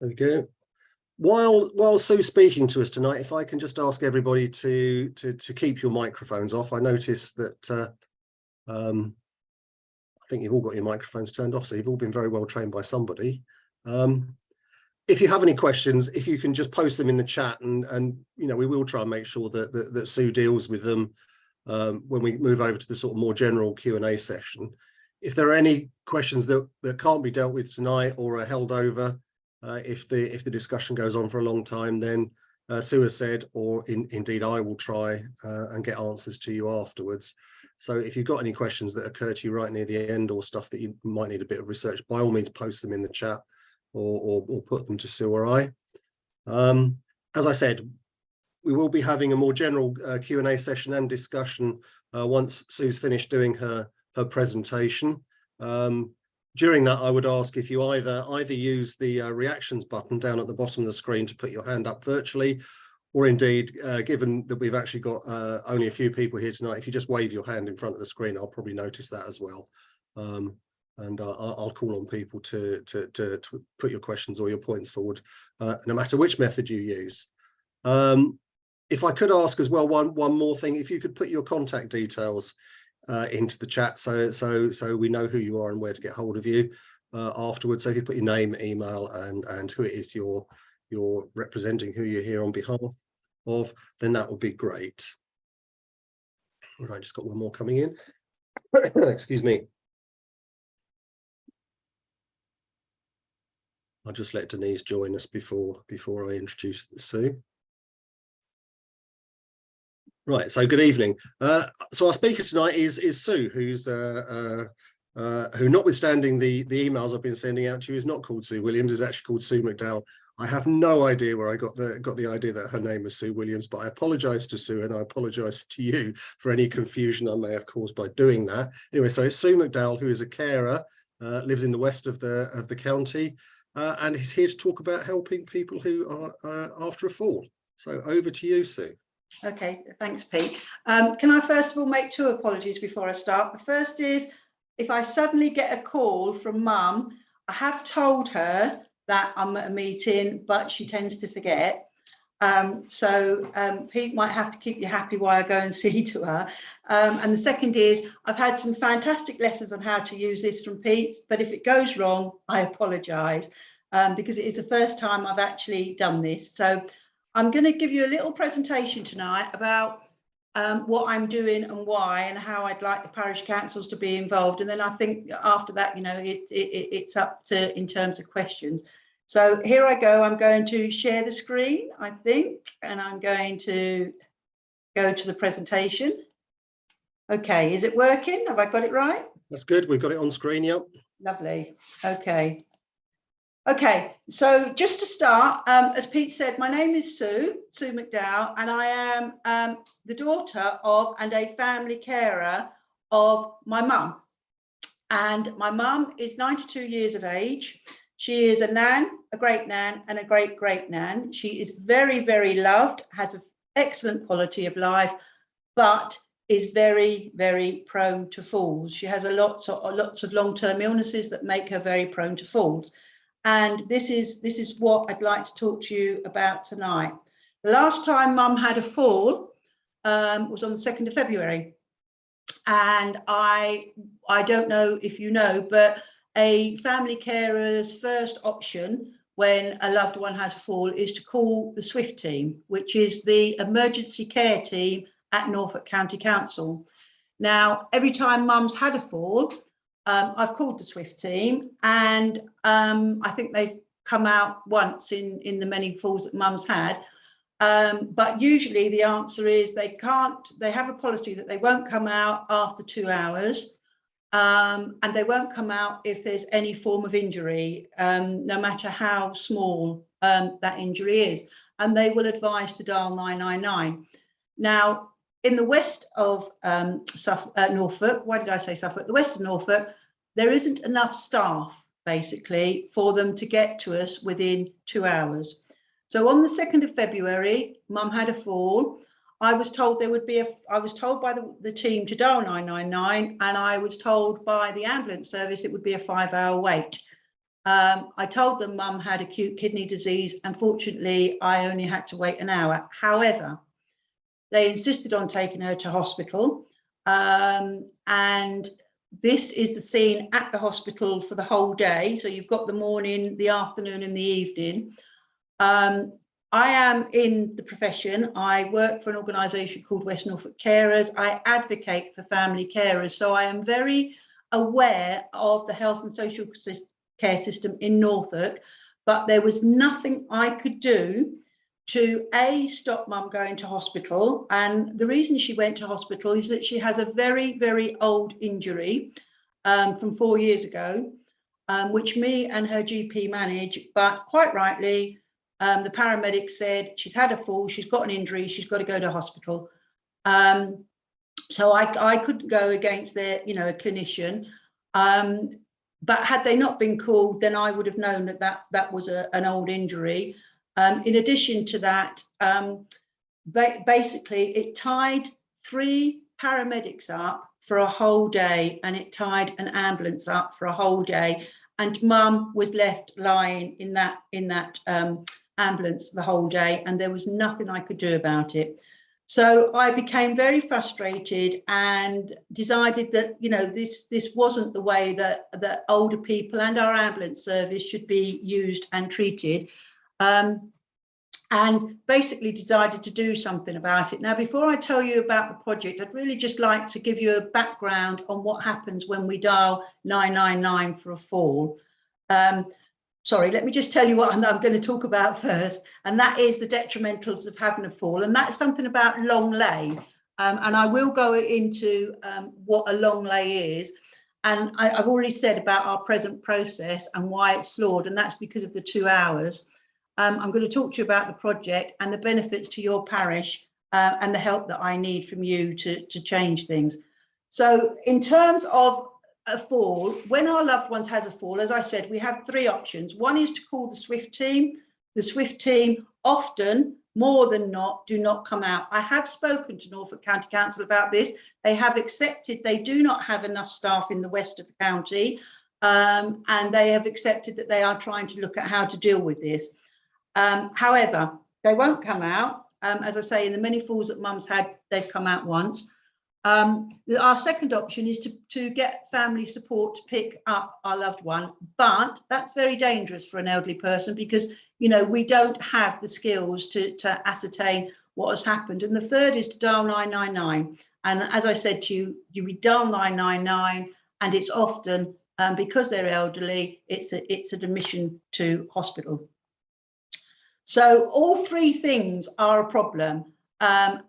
There we go. While Sue's speaking to us tonight, if I can just ask everybody to keep your microphones off. I noticed that I think you've all got your microphones turned off, so you've all been very well trained by somebody. If you have any questions, if you can just post them in the chat, and you know, we will try and make sure that Sue deals with them when we move over to the sort of more general Q&A session. If there are any questions that can't be dealt with tonight or are held over, if the discussion goes on for a long time, then Sue has said, or indeed I will try and get answers to you afterwards. So if you've got any questions that occur to you right near the end, or stuff that you might need a bit of research, by all means post them in the chat, or put them to Sue or I. As I said, we will be having a more general Q&A session and discussion once Sue's finished doing her presentation. During that, I would ask if you either use the reactions button down at the bottom of the screen to put your hand up virtually, or indeed, given that we've actually got only a few people here tonight, if you just wave your hand in front of the screen, I'll probably notice that as well. And I'll call on people to put your questions or your points forward, no matter which method you use. If I could ask as well, one more thing, if you could put your contact details into the chat, so we know who you are and where to get hold of you afterwards. So if you put your name, email, and who it is you're representing, who you're here on behalf of, then that would be great. All right, just got one more coming in. Excuse me. I'll just let Denise join us before I introduce Sue. Right, so good evening. So our speaker tonight is Sue, who's who, notwithstanding the emails I've been sending out to you, is not called Sue Williams, is actually called Sue McDowell. I have no idea where I got the idea that her name was Sue Williams, but I apologise to Sue, and I apologise to you for any confusion I may have caused by doing that. Anyway, so it's Sue McDowell, who is a carer, lives in the west of the county, and is here to talk about helping people who are after a fall. So over to you, Sue. Okay, thanks, Pete. Can I first of all make two apologies before I start? The first is, if I suddenly get a call from Mum, I have told her that I'm at a meeting, but she tends to forget. Pete might have to keep you happy while I go and see to her. And the second is, I've had some fantastic lessons on how to use this from Pete, but if it goes wrong, I apologise, because it is the first time I've actually done this. So I'm going to give you a little presentation tonight about what I'm doing and why, and how I'd like the parish councils to be involved. And then I think after that, you know, it's up to in terms of questions. So here I go. I'm going to share the screen, I think, and I'm going to go to the presentation. Okay, is it working? Have I got it right? That's good. We've got it on screen, yep. Lovely. Okay. Okay, so just to start, as Pete said, my name is Sue McDowell, and I am the daughter of and a family carer of my mum. And my mum is 92 years of age. She is a nan, a great nan, and a great nan. She is very, very loved, has an excellent quality of life, but is very, very prone to falls. She has lots of long-term illnesses that make her very prone to falls. And this is what I'd like to talk to you about tonight. The last time Mum had a fall was on the 2nd of February. And I don't know if you know, but a family carer's first option when a loved one has a fall is to call the SWIFT team, which is the emergency care team at Norfolk County Council. Now, every time Mum's had a fall, I've called the SWIFT team, and I think they've come out once in the many falls that Mum's had. But usually the answer is they have a policy that they won't come out after 2 hours, and they won't come out if there's any form of injury, no matter how small that injury is. And they will advise to dial 999. Now, in the west of Norfolk, why did I say Suffolk? The west of Norfolk, there isn't enough staff, basically, for them to get to us within 2 hours. So on the 2nd of February, Mum had a fall. I was told there would be I was told by the team to dial 999, and I was told by the ambulance service it would be a 5-hour wait. I told them mum had acute kidney disease. Unfortunately, I only had to wait an hour. However, they insisted on taking her to hospital. And this is the scene at the hospital for the whole day. So you've got the morning, the afternoon and the evening. I am in the profession. I work for an organisation called West Norfolk Carers. I advocate for family carers. So I am very aware of the health and social care system in Norfolk, but there was nothing I could do to stop mum going to hospital. And the reason she went to hospital is that she has a very, very old injury from 4 years ago, which me and her GP manage, but quite rightly, the paramedic said she's had a fall, she's got an injury, she's got to go to hospital. So I couldn't go against their, a clinician. But had they not been called, then I would have known that was an old injury. In addition to that, basically it tied 3 paramedics up for a whole day, and it tied an ambulance up for a whole day. And mum was left lying in that ambulance the whole day, and there was nothing I could do about it. So I became very frustrated and decided that, this wasn't the way that older people and our ambulance service should be used and treated. And basically decided to do something about it. Now, before I tell you about the project, I'd really just like to give you a background on what happens when we dial 999 for a fall. Sorry, let me just tell you what I'm going to talk about first, and that is the detrimentals of having a fall, and that's something about long lay. And I will go into what a long lay is. And I've already said about our present process and why it's flawed, and that's because of the 2 hours. I'm going to talk to you about the project and the benefits to your parish and the help that I need from you to change things. So in terms of a fall, when our loved ones has a fall, as I said, we have 3 options. One is to call the SWIFT team. The SWIFT team often, more than not, do not come out. I have spoken to Norfolk County Council about this. They have accepted they do not have enough staff in the west of the county, and they have accepted that they are trying to look at how to deal with this. However, they won't come out. As I say, in the many falls that mum's had, they've come out once. Our second option is to get family support to pick up our loved one, but that's very dangerous for an elderly person because, we don't have the skills to ascertain what has happened. And the third is to dial 999. And as I said to you, you dial 999, and it's often, because they're elderly, it's an admission to hospital. So all 3 things are a problem. And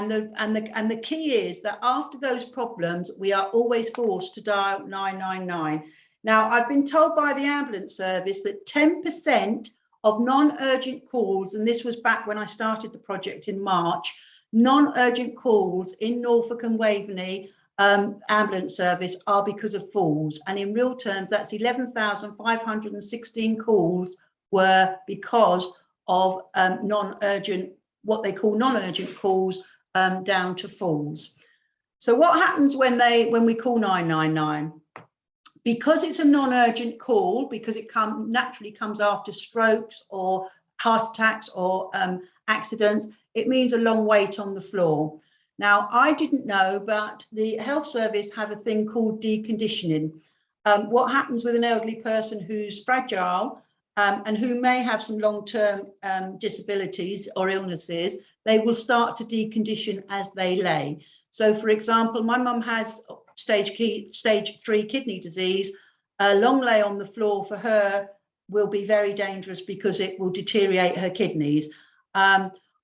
the key is that after those problems, we are always forced to dial 999. Now, I've been told by the ambulance service that 10% of non-urgent calls, and this was back when I started the project in March, non-urgent calls in Norfolk and Waveney ambulance service are because of falls. And in real terms, that's 11,516 calls were because of non-urgent, what they call non-urgent calls, down to falls. So what happens when we call 999? Because it's a non-urgent call, because it naturally comes after strokes or heart attacks or accidents, it means a long wait on the floor. Now, I didn't know, but the health service have a thing called deconditioning. What happens with an elderly person who's fragile and who may have some long-term disabilities or illnesses, they will start to decondition as they lay. So, for example, my mum has stage 3 kidney disease. A long lay on the floor for her will be very dangerous because it will deteriorate her kidneys.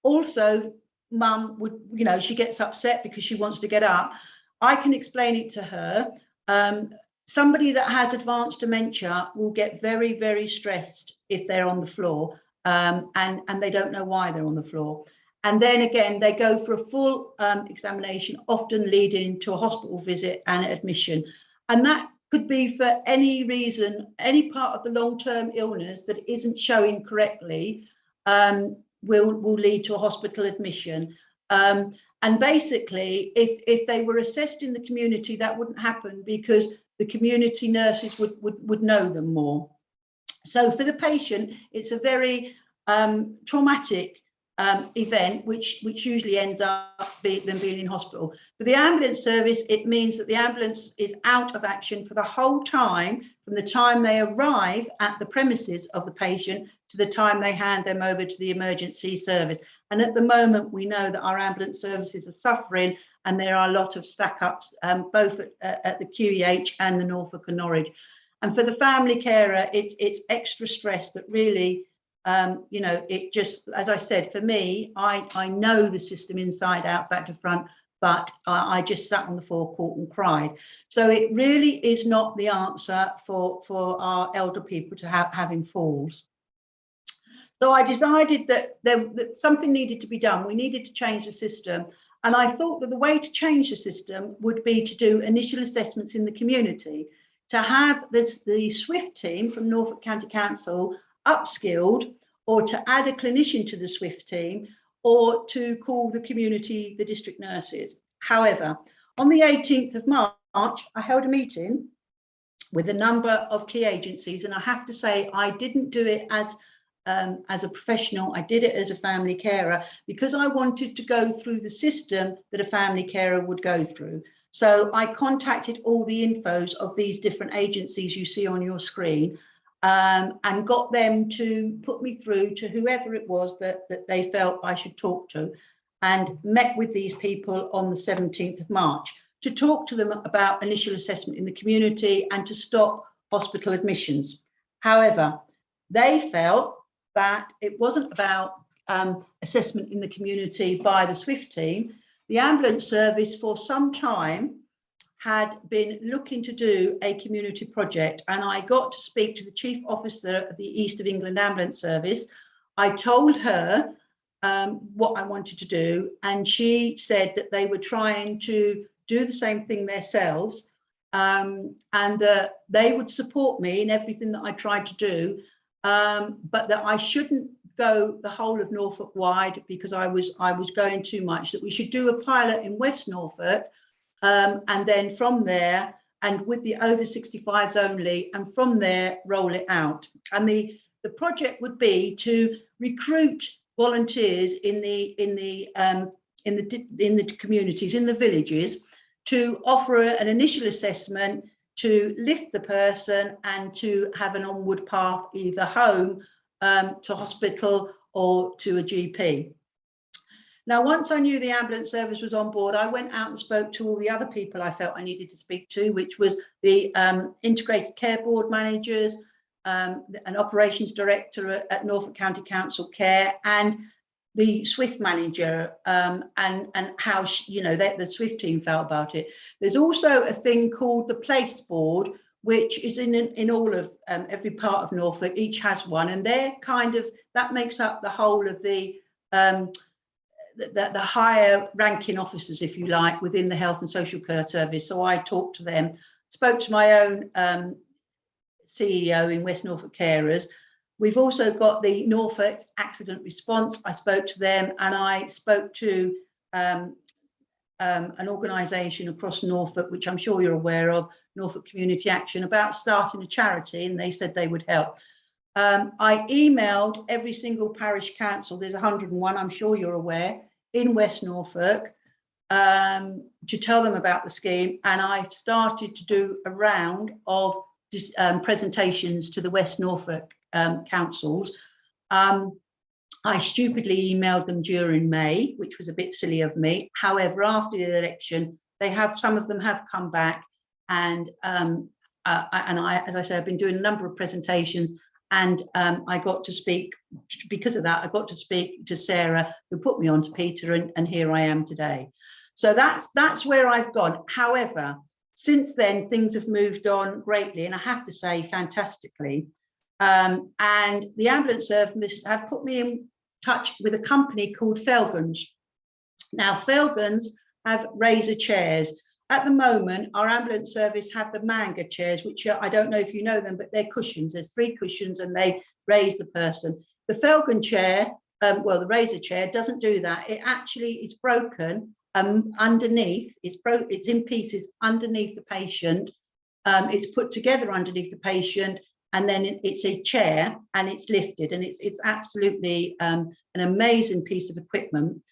Also, mum would, she gets upset because she wants to get up. I can explain it to her. Somebody that has advanced dementia will get very, very stressed if they're on the floor, and they don't know why they're on the floor. And then again, they go for a full examination, often leading to a hospital visit and admission. And that could be for any reason, any part of the long-term illness that isn't showing correctly will lead to a hospital admission. And basically, if they were assessed in the community, that wouldn't happen because the community nurses would know them more. So for the patient, it's a very traumatic event, which usually ends up them being in hospital. For the ambulance service, it means that the ambulance is out of action for the whole time, from the time they arrive at the premises of the patient to the time they hand them over to the emergency service. And at the moment, we know that our ambulance services are suffering, and there are a lot of stack-ups, both at the QEH and the Norfolk and Norwich. And for the family carer, it's extra stress that really, you know, it just, as I said, for me, I know the system inside out, back to front, but I just sat on the forecourt and cried. So it really is not the answer for our elder people to having falls. So I decided that something needed to be done. We needed to change the system. And I thought that the way to change the system would be to do initial assessments in the community, to have the SWIFT team from Norfolk County Council upskilled, or to add a clinician to the SWIFT team, or to call the community the district nurses. However, on the 18th of March, I held a meeting with a number of key agencies, and I have to say I didn't do it as a professional. I did it as a family carer, because I wanted to go through the system that a family carer would go through. So I contacted all the infos of these different agencies you see on your screen, and got them to put me through to whoever it was that they felt I should talk to, and met with these people on the 17th of March to talk to them about initial assessment in the community and to stop hospital admissions. However, they felt that it wasn't about assessment in the community by the SWIFT team. The ambulance service for some time had been looking to do a community project, and I got to speak to the Chief Officer of the East of England Ambulance Service. I told her what I wanted to do, and she said that they were trying to do the same thing themselves, and that they would support me in everything that I tried to do, but that I shouldn't go the whole of Norfolk wide because I was going too much, that we should do a pilot in West Norfolk, and then from there, and with the over 65s only, and from there roll it out. And the project would be to recruit volunteers in the communities, in the villages, to offer an initial assessment, to lift the person and to have an onward path, either home, to hospital, or to a GP. Now, once I knew the ambulance service was on board, I went out and spoke to all the other people I felt I needed to speak to, which was the integrated care board managers, an operations director at Norfolk County Council Care, and the SWIFT manager, and how the SWIFT team felt about it. There's also a thing called the place board, which is in all of every part of Norfolk. Each has one, and they're that makes up the whole of the higher ranking officers, if you like, within the health and social care service. So I talked to them, spoke to my own CEO in West Norfolk Carers. We've also got the Norfolk Accident Response. I spoke to them, and I spoke to an organisation across Norfolk, which I'm sure you're aware of, Norfolk Community Action, about starting a charity, and they said they would help. I emailed every single parish council, there's 101, I'm sure you're aware, in West Norfolk, to tell them about the scheme, and I started to do a round of presentations to the West Norfolk councils. I stupidly emailed them during May, which was a bit silly of me. However, after the election, some of them have come back, and as I say, I've been doing a number of presentations, and I got to speak, because of that, I got to speak to Sarah, who put me on to Peter, and here I am today. So that's where I've gone. However, since then, things have moved on greatly, and I have to say, fantastically. And the ambulance service have put me in touch with a company called Felgans. Now, Felgans have Razer Chairs. At the moment, our ambulance service have the Manger Chairs, which I don't know if you know them, but they're cushions. There's 3 cushions, and they raise the person. The Felgan chair, well, the Razer chair doesn't do that. It actually is broken underneath. It's in pieces underneath the patient. It's put together underneath the patient. and then it's a chair and it's lifted, and it's absolutely an amazing piece of equipment.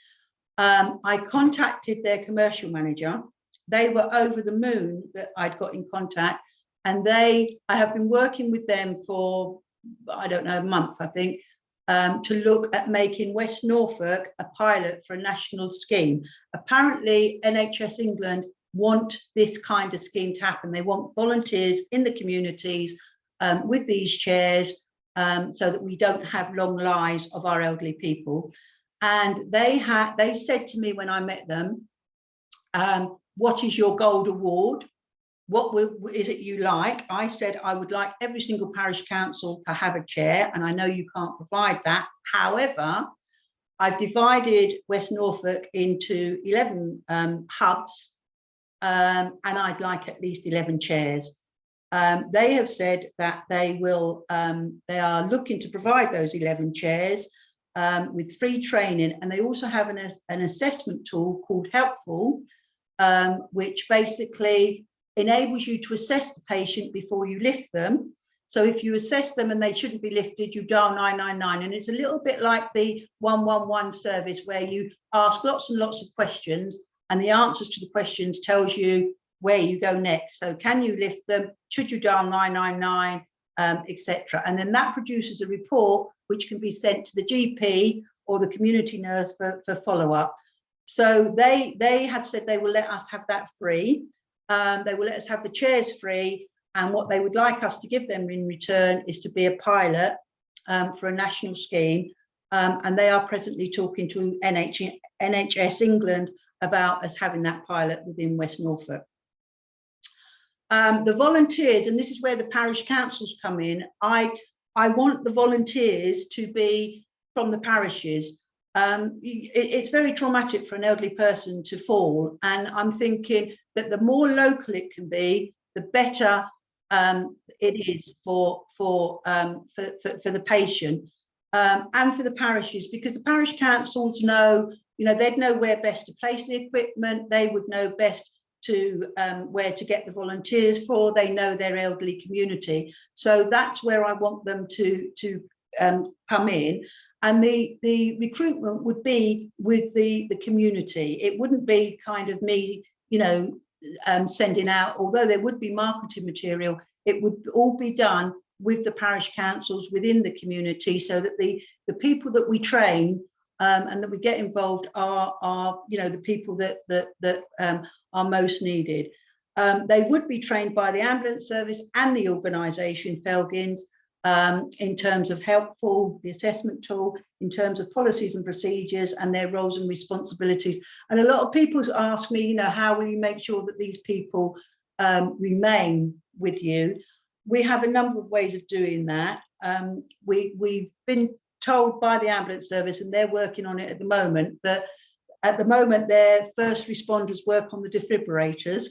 I contacted their commercial manager. They were over the moon that I'd got in contact, and I have been working with them for, I don't know, a month, I think, to look at making West Norfolk a pilot for a national scheme. Apparently, NHS England want this kind of scheme to happen. They want volunteers in the communities with these chairs, so that we don't have long lives of our elderly people. And they said to me when I met them, what is your gold award? What is it you like? I said I would like every single parish council to have a chair, and I know you can't provide that. However, I've divided West Norfolk into 11 hubs, and I'd like at least 11 chairs. They have said that they are looking to provide those 11 chairs with free training, and they also have an assessment tool called Helpful, which basically enables you to assess the patient before you lift them. So if you assess them and they shouldn't be lifted, you dial 999, and it's a little bit like the 111 service, where you ask lots and lots of questions, and the answers to the questions tells you where you go next. So can you lift them? Should you dial 999, etc. And then that produces a report which can be sent to the GP or the community nurse for follow-up. So they have said they will let us have that free. They will let us have the chairs free, and what they would like us to give them in return is to be a pilot for a national scheme. And they are presently talking to NHS England about us having that pilot within West Norfolk. The volunteers, and this is where the parish councils come in. I want the volunteers to be from the parishes. It's very traumatic for an elderly person to fall, and I'm thinking that the more local it can be, the better it is for the patient and for the parishes, because the parish councils know, they'd know where best to place the equipment. They would know best to where to get the volunteers for. They know their elderly community, so that's where I want them to come in. And the recruitment would be with the community. It wouldn't be kind of me, sending out, although there would be marketing material, it would all be done with the parish councils within the community, so that the people that we train and that we get involved are the people that are most needed. They would be trained by the ambulance service and the organisation Felgins, in terms of Helpful, the assessment tool, in terms of policies and procedures and their roles and responsibilities. And a lot of people ask me, how will you make sure that these people remain with you? We have a number of ways of doing that. We've been told by the ambulance service, and they're working on it at the moment, that at the moment their first responders work on the defibrillators.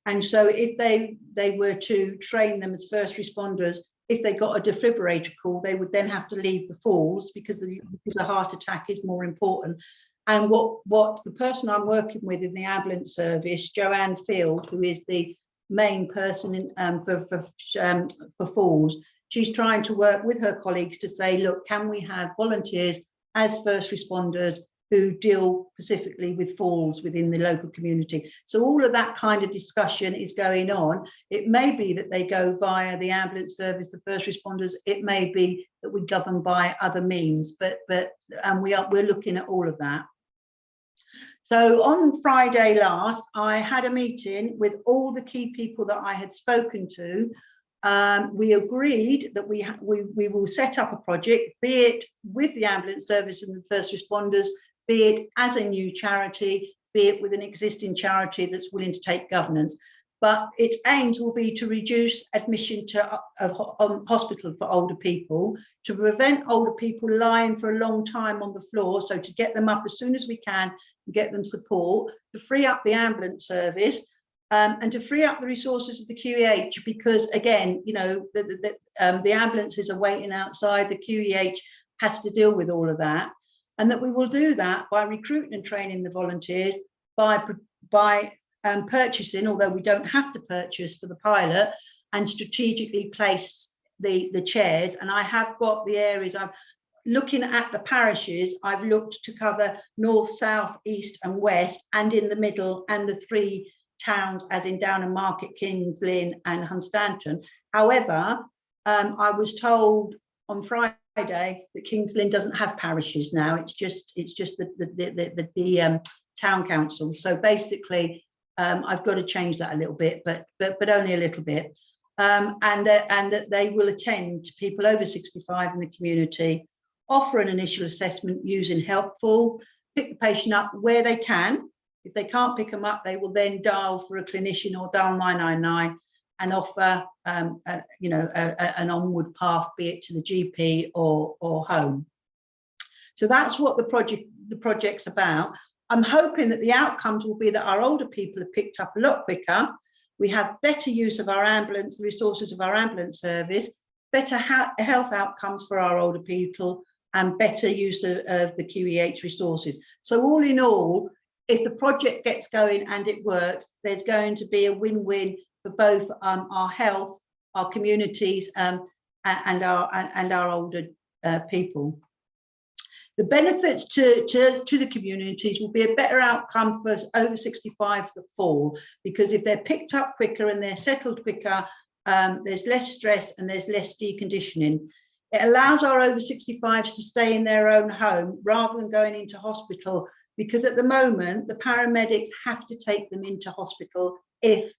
And so if they were to train them as first responders, if they got a defibrillator call, they would then have to leave the falls, because the heart attack is more important. And what the person I'm working with in the ambulance service, Joanne Field, who is the main person for falls, she's trying to work with her colleagues to say, look, can we have volunteers as first responders who deal specifically with falls within the local community? So all of that kind of discussion is going on. It may be that they go via the ambulance service, the first responders. It may be that we govern by other means, but we're looking at all of that. So on Friday last, I had a meeting with all the key people that I had spoken to. We agreed that we will set up a project, be it with the ambulance service and the first responders, be it as a new charity, be it with an existing charity that's willing to take governance. But its aims will be to reduce admission to hospital for older people, to prevent older people lying for a long time on the floor, so to get them up as soon as we can and get them support, to free up the ambulance service, and to free up the resources of the QEH, because again, the ambulances are waiting outside, the QEH has to deal with all of that. And that we will do that by recruiting and training the volunteers, by purchasing, although we don't have to purchase for the pilot, and strategically place the chairs. And I have got the areas. I'm looking at the parishes. I've looked to cover north, south, east and west, and in the middle, and the 3 towns, as in Downham Market, Kings Lynn and Hunstanton. However, I was told on Friday that Kings Lynn doesn't have parishes now. It's just the town council. So basically, I've got to change that a little bit, but only a little bit. And that they will attend to people over 65 in the community, offer an initial assessment using Helpful, pick the patient up where they can. If they can't pick them up, they will then dial for a clinician or dial 999 and offer an onward path, be it to the GP or home. So that's what the project's about. I'm hoping that the outcomes will be that our older people are picked up a lot quicker. We have better use of our ambulance, the resources of our ambulance service, better health outcomes for our older people, and better use of the QEH resources. So all in all, if the project gets going and it works, there's going to be a win-win for both our health, our communities, and our older people. The benefits to the communities will be a better outcome for over 65s that fall, because if they're picked up quicker and they're settled quicker, there's less stress and there's less deconditioning. It allows our over 65s to stay in their own home rather than going into hospital, because at the moment the paramedics have to take them into hospital if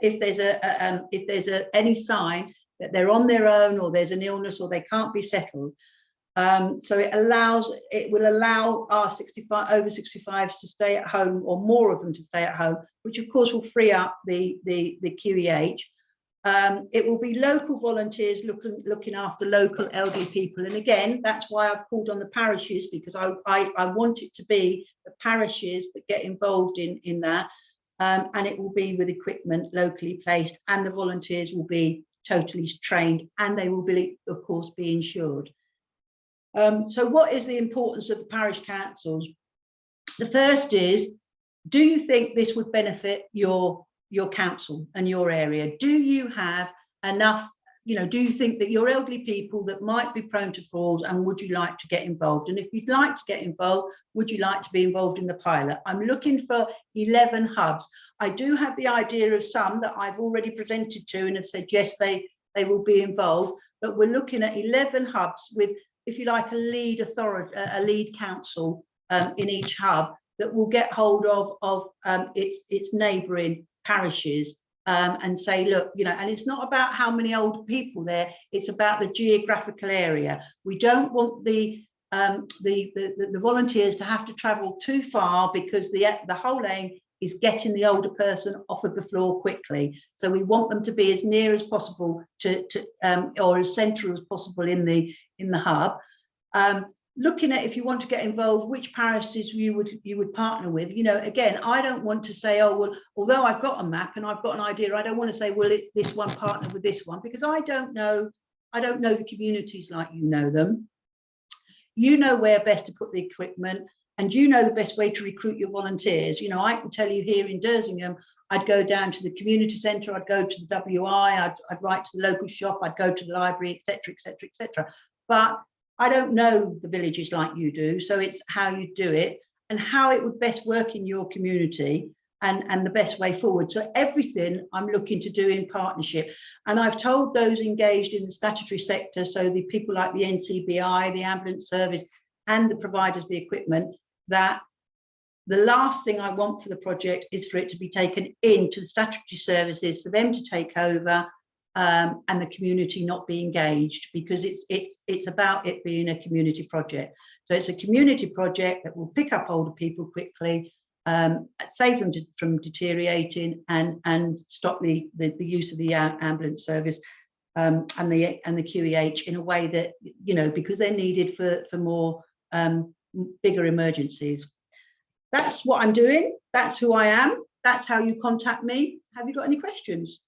there's any sign that they're on their own, or there's an illness, or they can't be settled. So it will allow our over 65s to stay at home, or more of them to stay at home, which of course will free up the QEH. It will be local volunteers looking after local elderly people. And again, that's why I've called on the parishes, because I want it to be the parishes that get involved in that. And it will be with equipment locally placed, and the volunteers will be totally trained, and they will be, of course, be insured. So what is the importance of the parish councils? The first is, do you think this would benefit your council and your area? Do you have enough, do you think that your elderly people that might be prone to falls, and would you like to get involved? And if you'd like to get involved, would you like to be involved in the pilot? I'm looking for 11 hubs. I do have the idea of some that I've already presented to and have said, yes, they will be involved, but we're looking at 11 hubs with, if you like, a lead authority, a lead council in each hub that will get hold of its neighbouring parishes and say, look, and it's not about how many old people there, it's about the geographical area. We don't want the volunteers to have to travel too far, because the whole aim is getting the older person off of the floor quickly. So we want them to be as near as possible or as central as possible in the hub. Looking at, if you want to get involved, which parishes you would partner with. Again, I don't want to say, oh well, although I've got a map and I've got an idea, I don't want to say, well, it's this one partner with this one, because I don't know the communities like you know them. You know where best to put the equipment, and you know the best way to recruit your volunteers. I can tell you here in Dersingham, I'd go down to the community centre, I'd go to the WI, I'd write to the local shop, I'd go to the library, etc., etc., etc. But I don't know the villages like you do, so it's how you do it and how it would best work in your community, and the best way forward. So everything I'm looking to do in partnership. And I've told those engaged in the statutory sector, so the people like the NCBI, the ambulance service, and the providers of the equipment, that the last thing I want for the project is for it to be taken into the statutory services, for them to take over, and the community not be engaged, because it's about it being a community project. So it's a community project that will pick up older people quickly, save them from deteriorating, and stop the use of the ambulance service and the QEH in a way that, because they're needed for more bigger emergencies. That's what I'm doing. That's who I am. That's how you contact me. Have you got any questions?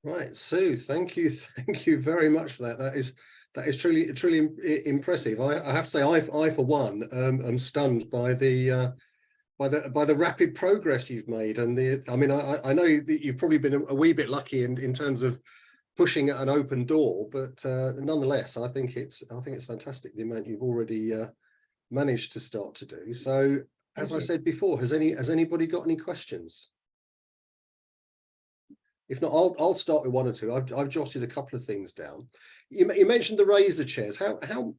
Right, Sue, thank you very much for that. That is truly impressive. I have to say, I for one am stunned by the by the rapid progress you've made, and I mean, I know that you've probably been a wee bit lucky in terms of pushing an open door, but nonetheless, I think it's fantastic the amount you've already managed to start to do. So, as I said before, has anybody got any questions? If not, I'll start with one or two. I've jotted a couple of things down. You mentioned the Razer chairs. How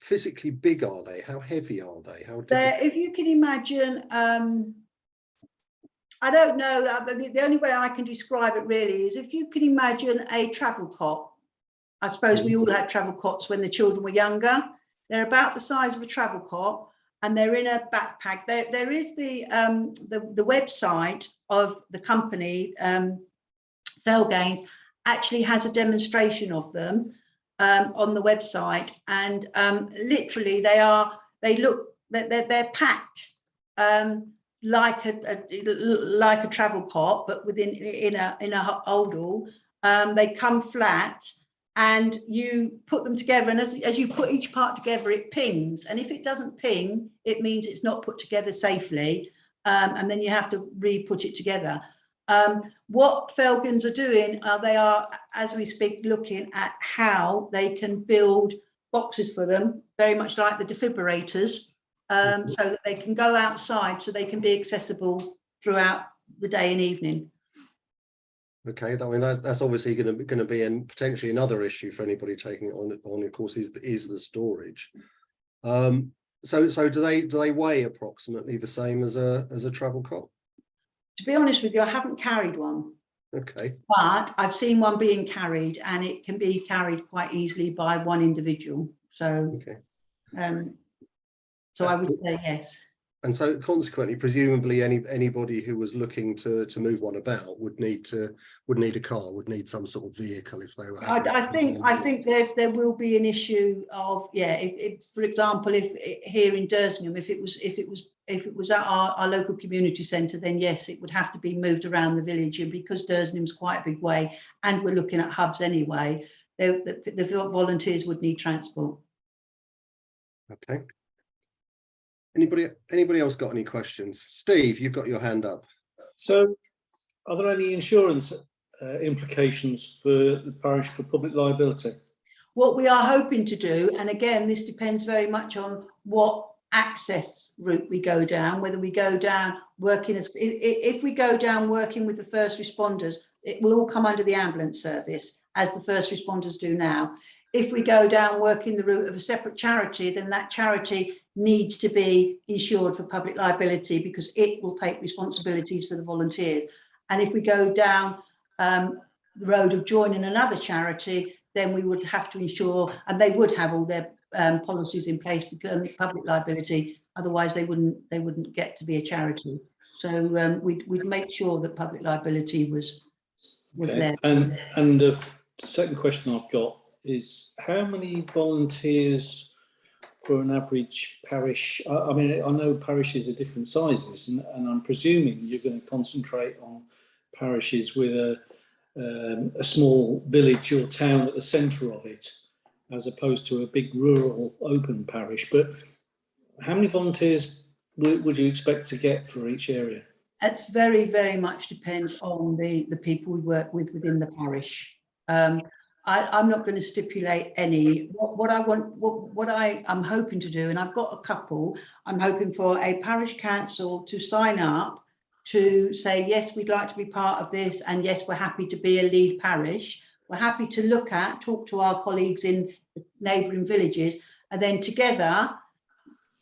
physically big are they? How heavy are they? If you can imagine, I don't know. The only way I can describe it really is if you can imagine a travel cot. I suppose we all had travel cots when the children were younger. They're about the size of a travel cot, and they're in a backpack. There is the website of the company. Gaines actually has a demonstration of them on the website, and literally they're packed like a travel cot, but in a holdall. They come flat, and you put them together, and as you put each part together, it pings, and if it doesn't ping, it means it's not put together safely, and then you have to re-put it together. What Felgans are doing, they are, as we speak, looking at how they can build boxes for them, very much like the defibrillators, so that they can go outside, so they can be accessible throughout the day and evening. Okay, I mean that's obviously going to be potentially another issue for anybody taking it on. Of course, is the storage. So do they weigh approximately the same as a travel cot? To be honest with you, I haven't carried one. Okay. But I've seen one being carried, and it can be carried quite easily by one individual. So, okay. So I would say yes. And so consequently, presumably anybody who was looking to move one about would need a car, would need some sort of vehicle if they were. I think there will be an issue of, yeah, if for example, if here in Dersingham, if it was at our local community centre, then yes, it would have to be moved around the village, and because Dersingham's quite a big way, and we're looking at hubs anyway, the volunteers would need transport. Okay. Anybody else got any questions? Steve, you've got your hand up. So, are there any insurance implications for the parish for public liability? What we are hoping to do, and again, this depends very much on what access route we go down, whether we go down working as, if we go down working with the first responders, it will all come under the ambulance service, as the first responders do now. If we go down working the route of a separate charity, then that charity needs to be insured for public liability, because it will take responsibilities for the volunteers. And if we go down the road of joining another charity, then we would have to insure, and they would have all their policies in place because public liability, otherwise they wouldn't get to be a charity. So we'd make sure that public liability was there. And the second question I've got is, how many volunteers for an average parish? I mean, I know parishes are different sizes, and I'm presuming you're going to concentrate on parishes with a small village or town at the centre of it, as opposed to a big rural open parish. But how many volunteers would you expect to get for each area? It's very, very much depends on the people we work with within the parish. I'm not going to stipulate any. What I'm hoping to do, and I've got a couple, I'm hoping for a parish council to sign up to say, yes, we'd like to be part of this, and yes, we're happy to be a lead parish. We're happy to talk to our colleagues in the neighbouring villages, and then together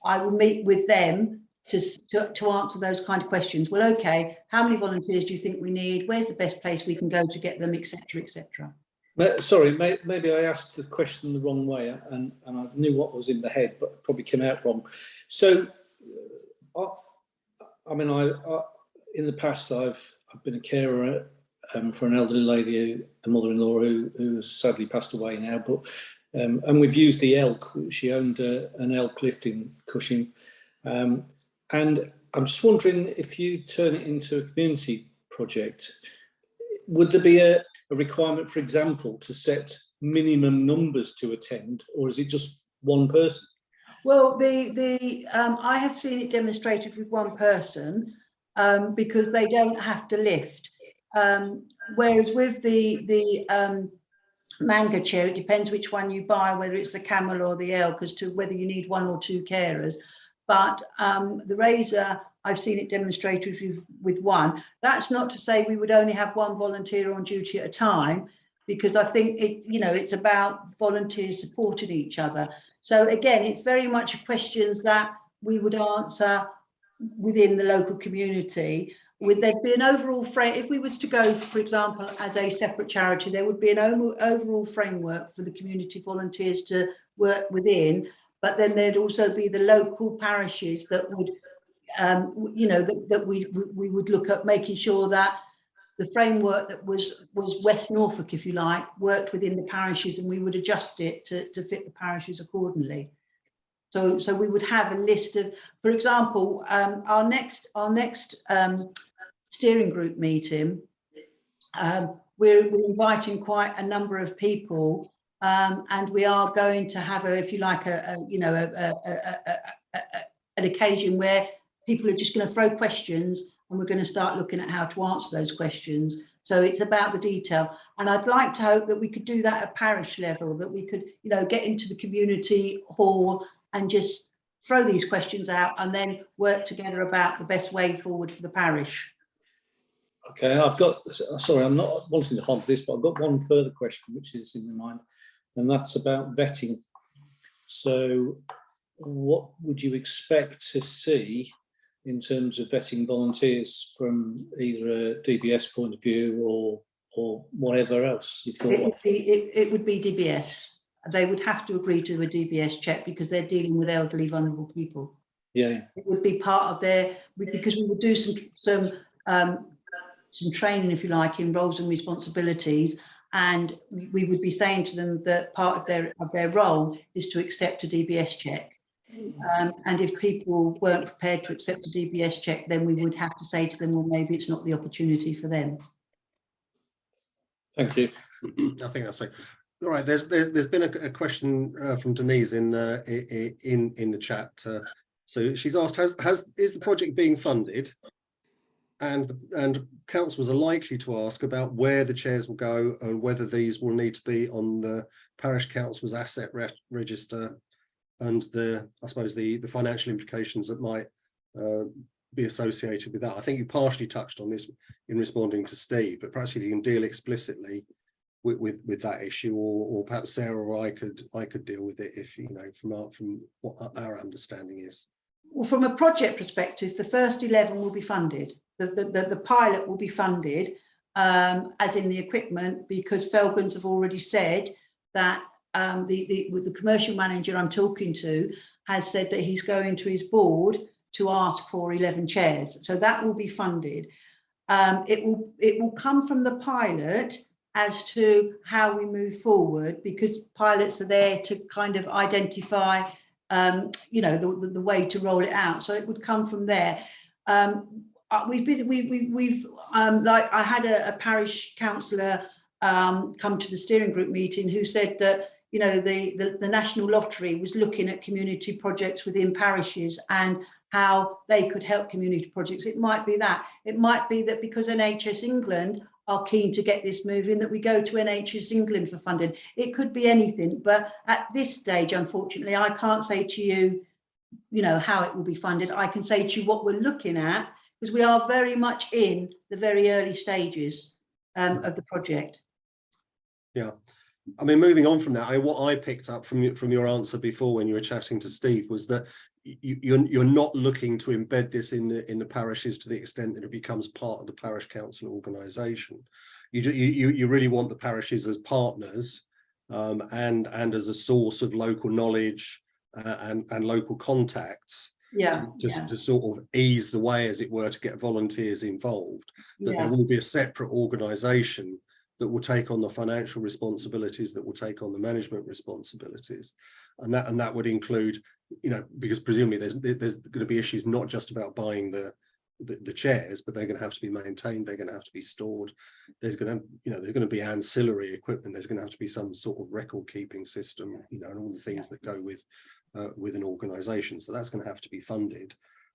I will meet with them to answer those kind of questions. Well, okay, how many volunteers do you think we need? Where's the best place we can go to get them, etc., etc. Sorry, maybe I asked the question the wrong way, and I knew what was in the head, but probably came out wrong. So, I mean, in the past, I've been a carer for an elderly lady, a mother-in-law who has sadly passed away now. But and we've used the elk. She owned an elk lifting cushion, and I'm just wondering, if you turn it into a community project, would there be a requirement, for example, to set minimum numbers to attend, or is it just one person? Well, I have seen it demonstrated with one person because they don't have to lift. Whereas with the Manger chair, it depends which one you buy, whether it's the camel or the elk, as to whether you need 1 or 2 carers. But the Razer, I've seen it demonstrated with one. That's not to say we would only have one volunteer on duty at a time, because I think it's about volunteers supporting each other. So again, it's very much questions that we would answer within the local community. Would there be an overall frame? If we was to go, for example, as a separate charity, there would be an overall framework for the community volunteers to work within. But then there'd also be the local parishes that would, that we would look at making sure that the framework that was West Norfolk, if you like, worked within the parishes, and we would adjust it to fit the parishes accordingly. So we would have a list of, for example, our next steering group meeting. We're inviting quite a number of people, and we are going to have an occasion where people are just going to throw questions, and we're going to start looking at how to answer those questions. So it's about the detail, and I'd like to hope that we could do that at parish level, that we could, get into the community hall and just throw these questions out and then work together about the best way forward for the parish. Okay, sorry, I'm not wanting to hog this, but I've got one further question which is in my mind, and that's about vetting. So what would you expect to see in terms of vetting volunteers from either a DBS point of view or whatever else you thought of? It would be DBS. They would have to agree to a DBS check because they're dealing with elderly, vulnerable people. Yeah. It would be part of because we would do some training, if you like, in roles and responsibilities, and we would be saying to them that part of their role is to accept a DBS check. And if people weren't prepared to accept a DBS check, then we would have to say to them, well, maybe it's not the opportunity for them. Thank you. I think that's right. All right. There's been a question from Denise in the chat. So she's asked, is the project being funded? And councils are likely to ask about where the chairs will go and whether these will need to be on the parish council's asset register, and I suppose the financial implications that might be associated with that. I think you partially touched on this in responding to Steve, but perhaps if you can deal explicitly with that issue, or perhaps Sarah or I could deal with it, if from what our understanding is. Well, from a project perspective, the first 11 will be funded. The pilot will be funded, as in the equipment, because Felgans have already said that the commercial manager I'm talking to has said that he's going to his board to ask for 11 chairs. So that will be funded. It will come from the pilot as to how we move forward, because pilots are there to kind of identify the way to roll it out. So it would come from there. I had a parish councillor come to the steering group meeting who said that the National Lottery was looking at community projects within parishes and how they could help community projects. It might be that. It might be that because NHS England are keen to get this moving, that we go to NHS England for funding. It could be anything, but at this stage, unfortunately, I can't say to you, how it will be funded. I can say to you what we're looking at, because we are very much in the very early stages of the project. Yeah. I mean, moving on from that, what I picked up from your answer before when you were chatting to Steve was that you're not looking to embed this in the parishes to the extent that it becomes part of the parish council organisation. You really want the parishes as partners, and as a source of local knowledge and local contacts. Yeah, to sort of ease the way, as it were, to get volunteers involved. That there will be a separate organisation that will take on the financial responsibilities, that will take on the management responsibilities, and that would include, because presumably there's going to be issues not just about buying the chairs, but they're going to have to be maintained, they're going to have to be stored, there's going to be ancillary equipment, there's going to have to be some sort of record keeping system, and all the things that go with with an organisation. So that's going to have to be funded.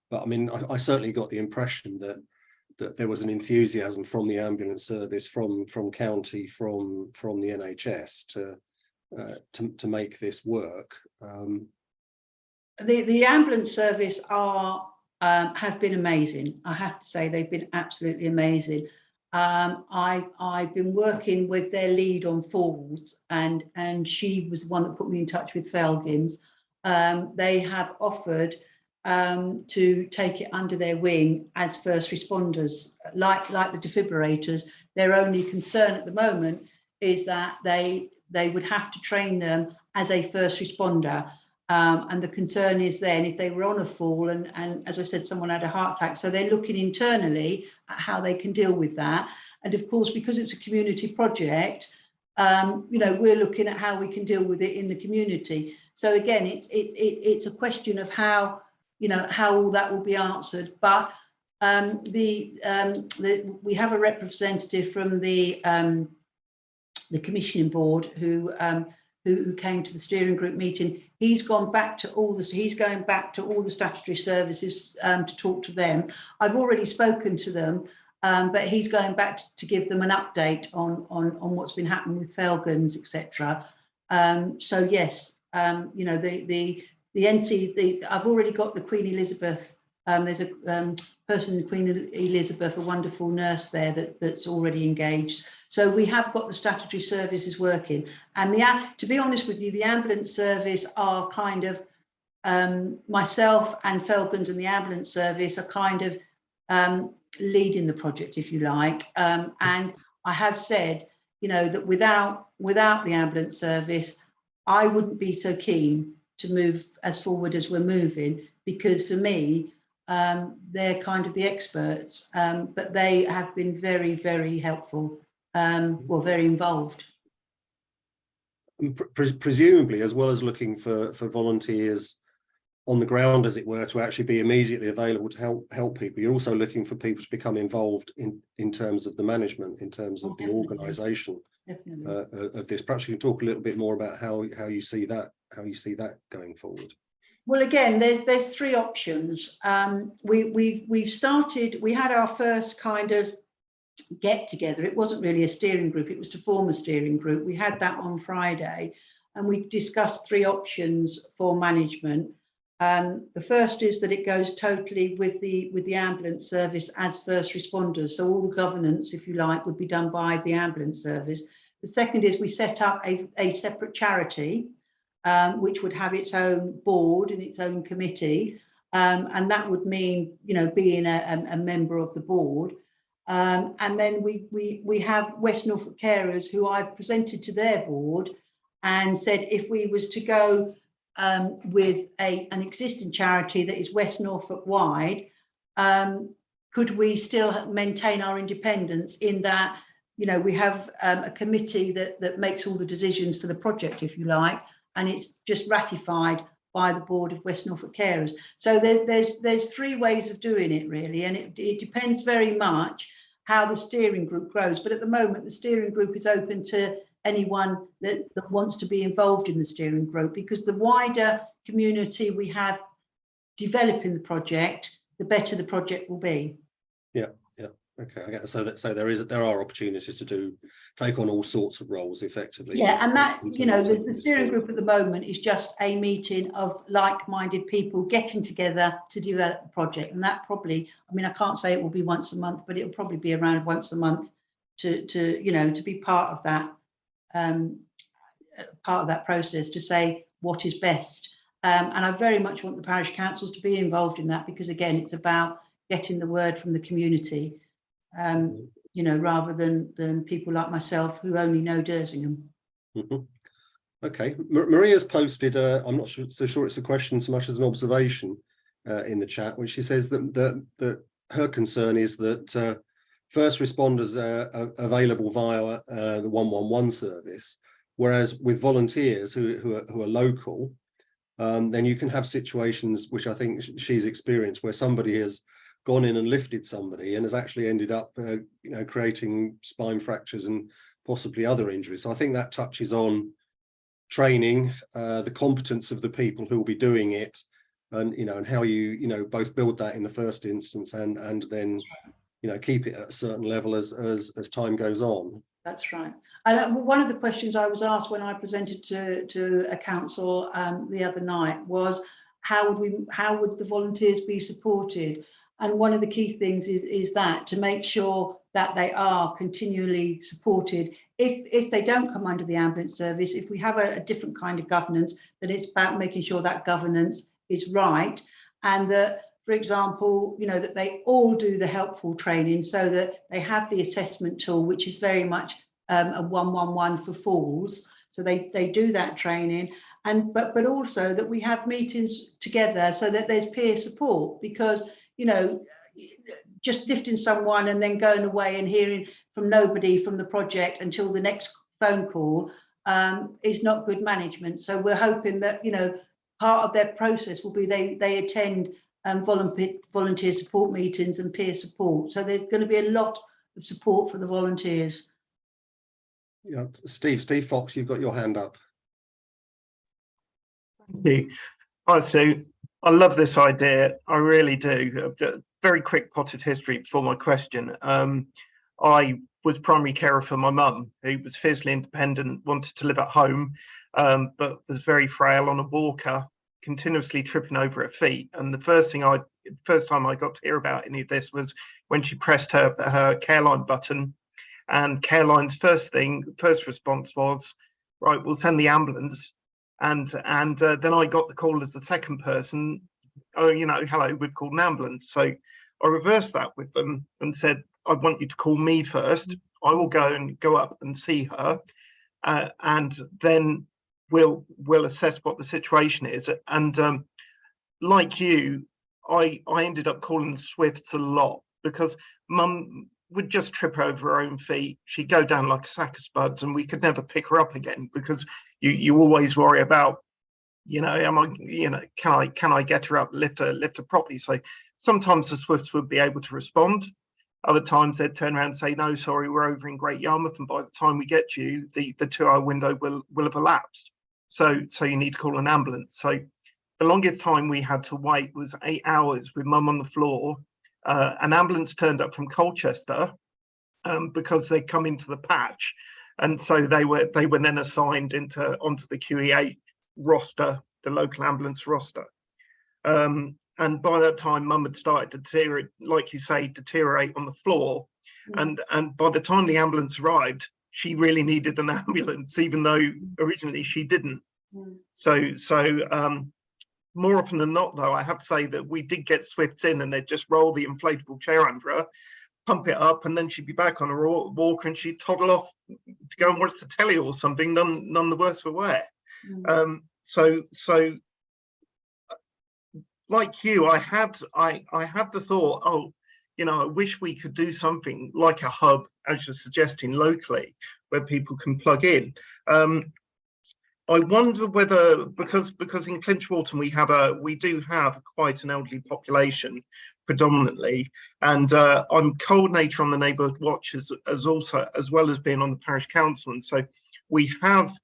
But I mean, I certainly got the impression that there was an enthusiasm from the ambulance service, from county, from the NHS to make this work. The ambulance service have been amazing. I have to say they've been absolutely amazing. I've been working with their lead on falls, and she was the one that put me in touch with Felgins. They have offered to take it under their wing as first responders, like the defibrillators. Their only concern at the moment is that they would have to train them as a first responder. And the concern is then if they were on a fall and as I said, someone had a heart attack. So they're looking internally at how they can deal with that. And of course, because it's a community project, we're looking at how we can deal with it in the community. So again, it's a question of how all that will be answered. But we have a representative from the commissioning board who came to the steering group meeting. He's going back to all the statutory services to talk to them. I've already spoken to them, but he's going back to give them an update on what's been happening with Felgins, etc. So yes, the NC. I've already got the Queen Elizabeth. There's a person in Queen Elizabeth, a wonderful nurse there that's already engaged. So we have got the statutory services working. And to be honest with you, the ambulance service are kind of, myself and Felgins and the ambulance service are kind of leading the project, if you like. And I have said, that without the ambulance service, I wouldn't be so keen to move as forward as we're moving, because for me, they're kind of the experts, but they have been very, very helpful, very involved. Presumably, as well as looking for volunteers on the ground, as it were, to actually be immediately available to help people, you're also looking for people to become involved in terms of the management, in terms of the organisation of this. Perhaps you can talk a little bit more about how you see that going forward. Well, again, there's three options. We've started. We had our first kind of get together. It wasn't really a steering group. It was to form a steering group. We had that on Friday, and we discussed three options for management. The first is that it goes totally with the ambulance service as first responders. So all the governance, if you like, would be done by the ambulance service. The second is we set up a separate charity, which would have its own board and its own committee, and that would mean, being a member of the board. And then we have West Norfolk Carers, who I've presented to their board and said, if we was to go with an existing charity that is West Norfolk wide, could we still maintain our independence in that, we have a committee that makes all the decisions for the project, if you like, and it's just ratified by the board of West Norfolk Carers. So there's three ways of doing it, really, and it depends very much how the steering group grows. But at the moment, the steering group is open to anyone that wants to be involved in the steering group, because the wider community we have developing the project, the better the project will be. Yeah. Okay, I get so there are opportunities to take on all sorts of roles effectively. Yeah, and that the steering group at the moment is just a meeting of like-minded people getting together to develop the project, and that probably, I can't say it will be once a month, but it'll probably be around once a month to be part of that process, to say what is best. And I very much want the parish councils to be involved in that, because again, it's about getting the word from the community. Rather than people like myself who only know Dersingham. Okay, Maria's posted, I'm not so sure it's a question so much as an observation in the chat, which she says that her concern is that first responders are available via the 111 service, whereas with volunteers who are local, then you can have situations, which I think she's experienced, where somebody has gone in and lifted somebody and has actually ended up creating spine fractures and possibly other injuries. So I think that touches on training, the competence of the people who will be doing it, and and how you both build that in the first instance and then keep it at a certain level as time goes on. That's right. And one of the questions I was asked when I presented to a council the other night was how would the volunteers be supported? And one of the key things is that to make sure that they are continually supported. If they don't come under the ambulance service, if we have a different kind of governance, then it's about making sure that governance is right, and that, for example, that they all do the helpful training, so that they have the assessment tool, which is very much a 111 for falls. So they do that training, but also that we have meetings together so that there's peer support, because just lifting someone and then going away and hearing from nobody from the project until the next phone call is not good management. So we're hoping that part of their process will be they attend volunteer support meetings and peer support. So there's going to be a lot of support for the volunteers. Yeah, Steve Fox, you've got your hand up. Thank you. Hi, Sue. I love this idea. I really do. Very quick potted history before my question. I was primary carer for my mum, who was fiercely independent, wanted to live at home, but was very frail on a walker, continuously tripping over her feet. And the first time I got to hear about any of this was when she pressed her Careline button, and Careline's first response was, right, we'll send the ambulance. And then I got the call as the second person, oh, hello, we've called an ambulance. So I reversed that with them and said, I want you to call me first. I will go up and see her, and then we'll assess what the situation is. And like you, I ended up calling Swifts a lot, because Mum would just trip over her own feet. She'd go down like a sack of spuds, and we could never pick her up again, because you always worry about, can I get her up, lift her properly. So sometimes the Swifts would be able to respond. Other times they'd turn around and say, no, sorry, we're over in Great Yarmouth, and by the time we get to you, the 2-hour window will have elapsed. So you need to call an ambulance. So the longest time we had to wait was 8 hours with Mum on the floor. An ambulance turned up from Colchester because they'd come into the patch, and so they were then assigned onto the QE8 roster, the local ambulance roster. And by that time, Mum had started to deteriorate, like you say, deteriorate on the floor. Mm. And by the time the ambulance arrived, she really needed an ambulance, even though originally she didn't. Mm. So more often than not, though, I have to say that we did get Swifts in, and they'd just roll the inflatable chair under her, pump it up, and then she'd be back on her walker, and she'd toddle off to go and watch the telly or something, none the worse for wear. Mm. So like you, I had the thought, I wish we could do something like a hub, as you're suggesting, locally, where people can plug in. I wonder whether, because in Clinchwalton we do have quite an elderly population predominantly, and I'm coordinator on the neighbourhood watch as well as being on the parish council, and so we have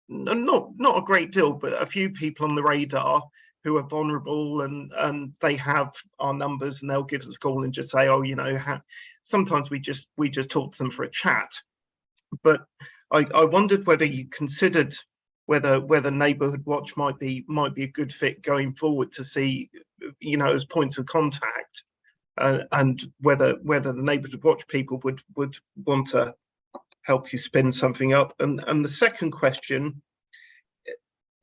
not a great deal, but a few people on the radar who are vulnerable, and they have our numbers, and they'll give us a call and just say, sometimes we just talk to them for a chat. But I wondered whether you considered whether neighbourhood watch might be a good fit going forward, to see, as points of contact, and whether the neighbourhood watch people would want to help you spin something up. And the second question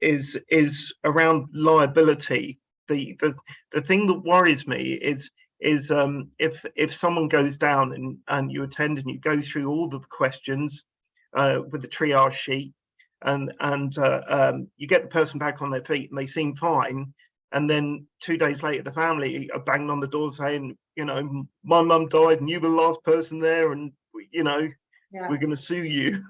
is around liability. The thing that worries me is if someone goes down and you attend and you go through all of the questions with the triage sheet, and you get the person back on their feet and they seem fine, and then 2 days later the family are banging on the door saying, my mum died and you were the last person there, and we're going to sue you.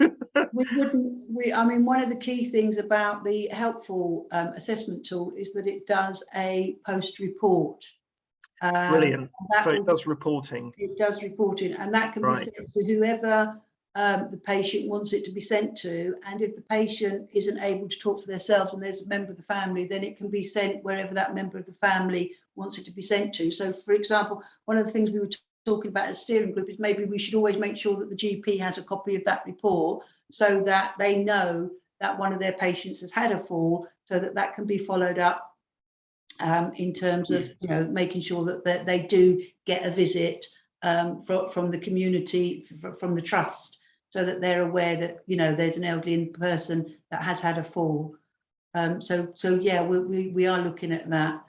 One of the key things about the helpful assessment tool is that it does a post report. Brilliant. So it does reporting. It does reporting, and that can be sent to whoever the patient wants it to be sent to, and if the patient isn't able to talk for themselves and there's a member of the family, then it can be sent wherever that member of the family wants it to be sent to. So, for example, one of the things we were talking about as steering group is maybe we should always make sure that the GP has a copy of that report so that they know that one of their patients has had a fall, so that that can be followed up in terms of, you know, making sure that they do get a visit from the community, from the trust, so that they're aware that, you know, there's an elderly person that has had a fall. So yeah, we are looking at that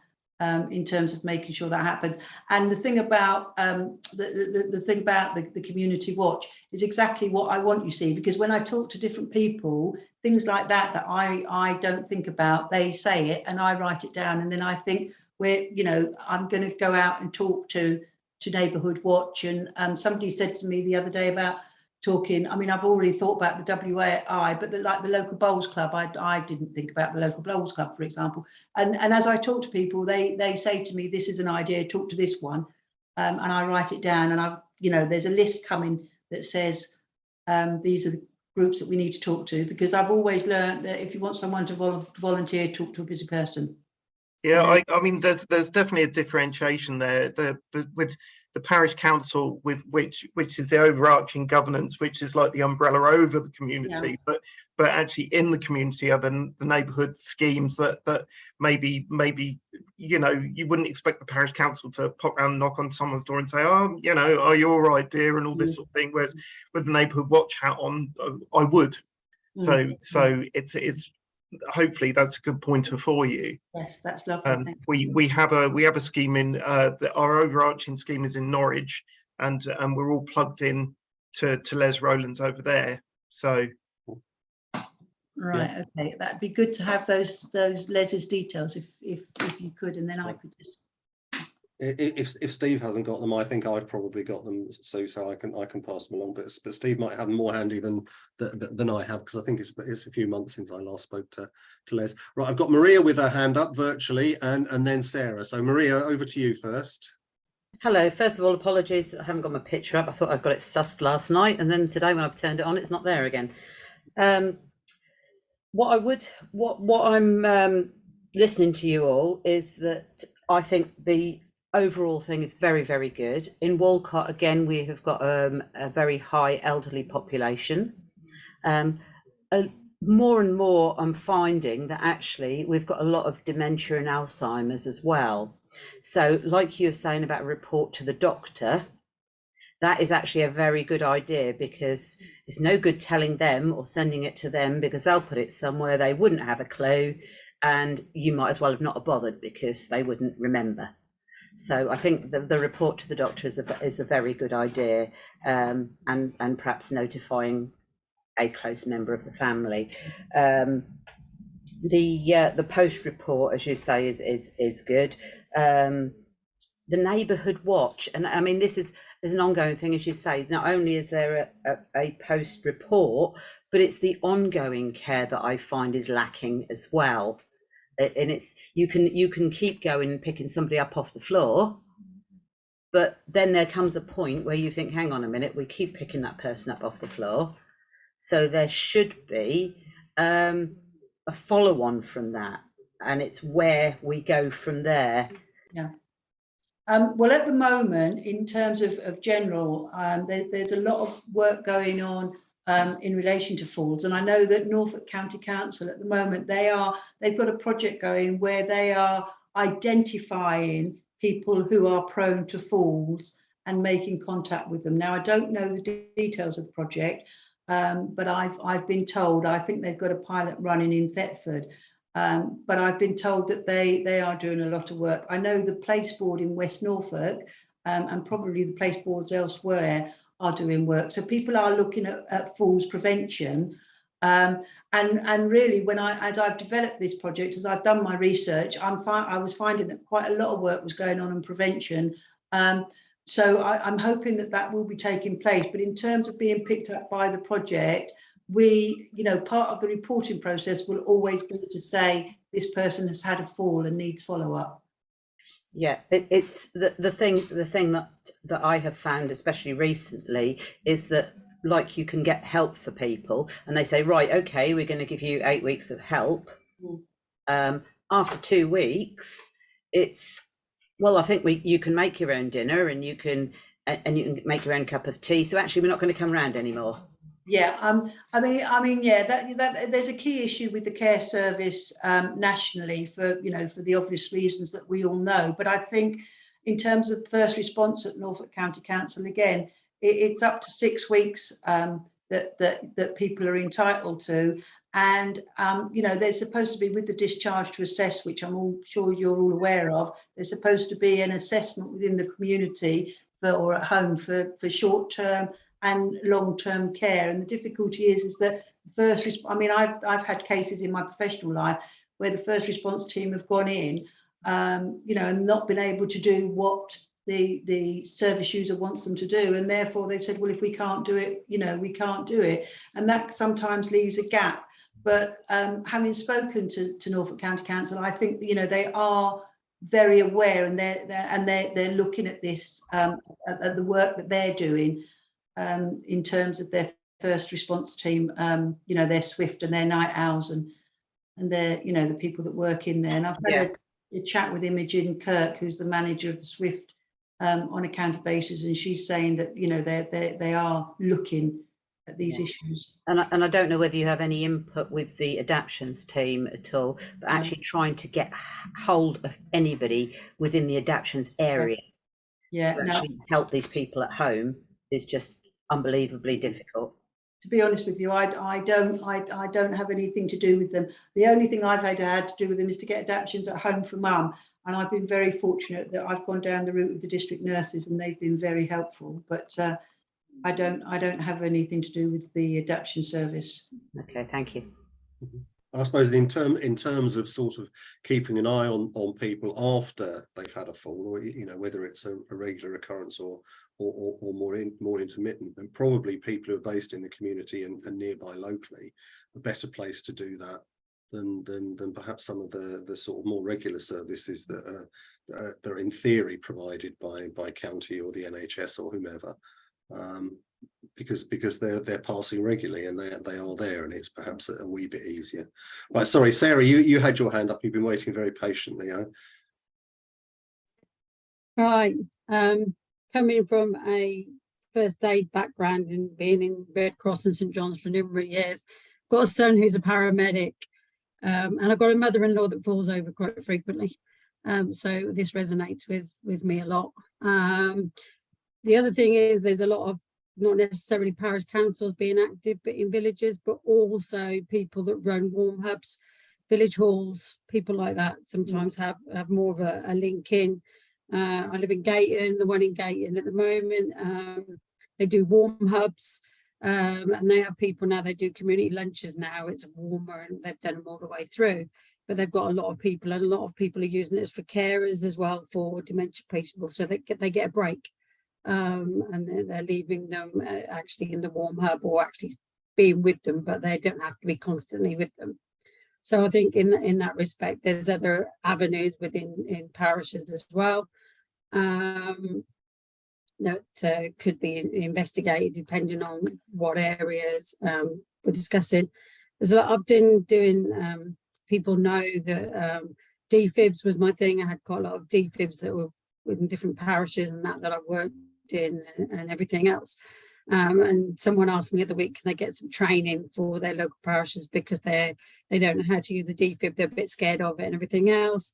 in terms of making sure that happens. And the thing about the thing about the community watch is exactly what I want, you see, because when I talk to different people, things like that I don't think about, they say it and I write it down, and then I think, you know, I'm going to go out and talk to Neighbourhood Watch. And somebody said to me the other day about talking, I mean, I've already thought about the WAI, but like the local bowls club, I didn't think about the local bowls club, for example. And as I talk to people, they say to me, this is an idea, talk to this one, and I write it down. And you know, there's a list coming that says these are the groups that we need to talk to, because I've always learned that if you want someone to volunteer, talk to a busy person. Yeah, I mean, there's definitely a differentiation there. With the parish council, with which is the overarching governance, which is like the umbrella over the community, yeah. but actually in the community are the neighbourhood schemes that maybe you know, you wouldn't expect the parish council to pop around and knock on someone's door and say, oh, you know, are you all right, dear, and all this sort of thing. Whereas with the neighbourhood watch hat on, I would. So it's hopefully that's a good pointer for you. Yes, that's lovely. We have a scheme in our overarching scheme is in Norwich, and we're all plugged in to Les Rowland's over there. So right, yeah. Okay, that'd be good to have those Les's details if you could, and then I could just. If Steve hasn't got them, I think I've probably got them, so I can pass them along. But Steve might have them more handy than I have, because I think it's a few months since I last spoke to Les. Right, I've got Maria with her hand up virtually, and then Sarah. So Maria, over to you first. Hello. First of all, apologies, I haven't got my picture up. I thought I got it sussed last night, and then today when I've turned it on, it's not there again. What I'm listening to you all is that I think the overall thing is very, very good. In Walcott, again, we have got a very high elderly population. More and more, I'm finding that actually we've got a lot of dementia and Alzheimer's as well. So like you were saying about a report to the doctor, that is actually a very good idea, because it's no good telling them or sending it to them, because they'll put it somewhere they wouldn't have a clue, and you might as well have not bothered because they wouldn't remember. So I think the report to the doctor is a very good idea, and perhaps notifying a close member of the family. The post report, as you say, is good. The neighbourhood watch, and I mean, this is an ongoing thing, as you say. Not only is there a post report, but it's the ongoing care that I find is lacking as well. And it's you can keep going and picking somebody up off the floor, but then there comes a point where you think, hang on a minute, we keep picking that person up off the floor, so there should be a follow-on from that, and it's where we go from there. Yeah. Well, at the moment, in terms of general, there's a lot of work going on in relation to falls, and I know that Norfolk County Council at the moment they've got a project going where they are identifying people who are prone to falls and making contact with them. Now, I don't know the details of the project, but I've been told, I think they've got a pilot running in Thetford, but I've been told that they are doing a lot of work. I know the place board in West Norfolk and probably the place boards elsewhere are doing work. So people are looking at falls prevention. And really, as I've developed this project, as I've done my research, I was finding that quite a lot of work was going on in prevention. So I'm hoping that will be taking place. But in terms of being picked up by the project, part of the reporting process will always be to say this person has had a fall and needs follow-up. Yeah, it's the thing that I have found, especially recently, is that like you can get help for people, and they say, right, okay, we're going to give you 8 weeks of help. After 2 weeks, it's, well, I think you can make your own dinner, and you can make your own cup of tea. So actually, we're not going to come around anymore. Yeah, I mean, yeah, that there's a key issue with the care service nationally for the obvious reasons that we all know. But I think in terms of first response at Norfolk County Council, again, it's up to 6 weeks that people are entitled to. And, they're supposed to be with the discharge to assess, which I'm all sure you're all aware of. There's supposed to be an assessment within the community or at home for short-term and long-term care. And the difficulty is that I've had cases in my professional life where the first response team have gone in, and not been able to do what the service user wants them to do, and therefore they've said, well, if we can't do it, we can't do it, and that sometimes leaves a gap. But having spoken to Norfolk County Council, I think they are very aware, and they're looking at this at the work that they're doing in terms of their first response team, their Swift and their night owls and their the people that work in there. And I've had a chat with Imogen Kirk, who's the manager of the Swift on a county basis, and she's saying that they are looking at these issues. And I don't know whether you have any input with the adaptions team at all, but actually trying to get hold of anybody within the adaptions area to actually help these people at home is just unbelievably difficult. To be honest with you, I don't have anything to do with them. The only thing I've had to do with them is to get adaptions at home for mum, and I've been very fortunate that I've gone down the route of the district nurses, and they've been very helpful. But I don't have anything to do with the adaptation service. Okay, thank you. I suppose in terms of sort of keeping an eye on people after they've had a fall, or whether it's a regular occurrence or more intermittent, then probably people who are based in the community and nearby locally, a better place to do that than perhaps some of the sort of more regular services that are in theory provided by county or the NHS or whomever. Because they're passing regularly and they are there, and it's perhaps a wee bit easier. Right, sorry, Sarah, you had your hand up. You've been waiting very patiently. Right, coming from a first aid background and being in Red Cross and St John's for a number of years, got a son who's a paramedic, and I've got a mother-in-law that falls over quite frequently. So this resonates with me a lot. The other thing is there's a lot of not necessarily parish councils being active, but in villages, but also people that run warm hubs, village halls, people like that sometimes have more of a link in. I live in Gayton, the one in Gayton at the moment, they do warm hubs, and they have people now, they do community lunches now, it's warmer, and they've done them all the way through. But they've got a lot of people, and a lot of people are using it for carers as well, for dementia patients, so they get a break. And they're leaving them actually in the warm hub, or actually being with them, but they don't have to be constantly with them. So I think in that respect, there's other avenues in parishes as well that could be investigated depending on what areas we're discussing. There's a lot I've been doing. People know that defibs was my thing. I had quite a lot of defibs that were within different parishes and that I worked in and everything else. And someone asked me the other week, can they get some training for their local parishes, because they don't know how to use the defib, they're a bit scared of it and everything else.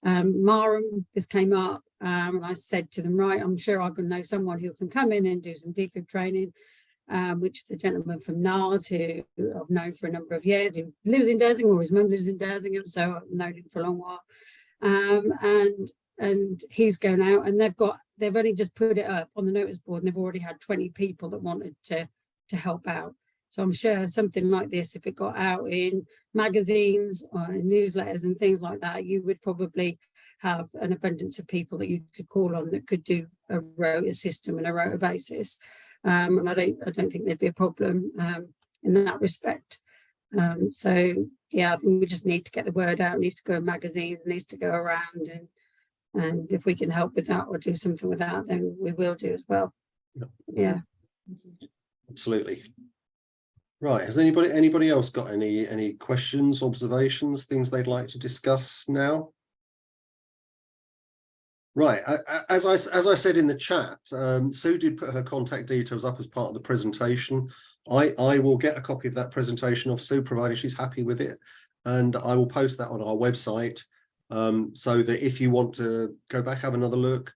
Marham, this came up, and I said to them, right, I'm sure I can know someone who can come in and do some defib training, which is a gentleman from NARS who I've known for a number of years, who lives in Dersingham, or his mum lives in Dersingham, so I've known him for a long while. And he's going out, and they've only just put it up on the notice board, and they've already had 20 people that wanted to help out. So I'm sure something like this, if it got out in magazines or in newsletters and things like that, you would probably have an abundance of people that you could call on that could do a rota system and a rota basis. And I don't think there'd be a problem in that respect. So yeah, I think we just need to get the word out. It needs to go in magazines, it needs to go around, and if we can help with that or do something with that, then we will do as well. Yeah. Absolutely. Right, has anybody else got any questions, observations, things they'd like to discuss now? Right, as I said in the chat, Sue did put her contact details up as part of the presentation. I will get a copy of that presentation of Sue, provided she's happy with it, and I will post that on our website, so that if you want to go back, have another look,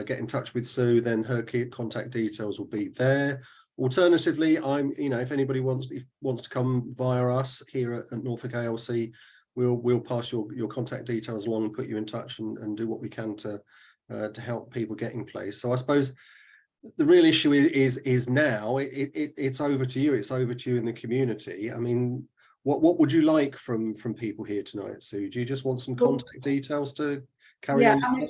get in touch with Sue, then her contact details will be there. Alternatively, if anybody wants to come via us here at Norfolk ALC, we'll pass your contact details along and put you in touch and do what we can to help people get in place. So I suppose the real issue is now it's over to you. It's over to you in the community. I mean, what would you like from people here tonight, Sue? Do you just want some contact details to carry on? I mean,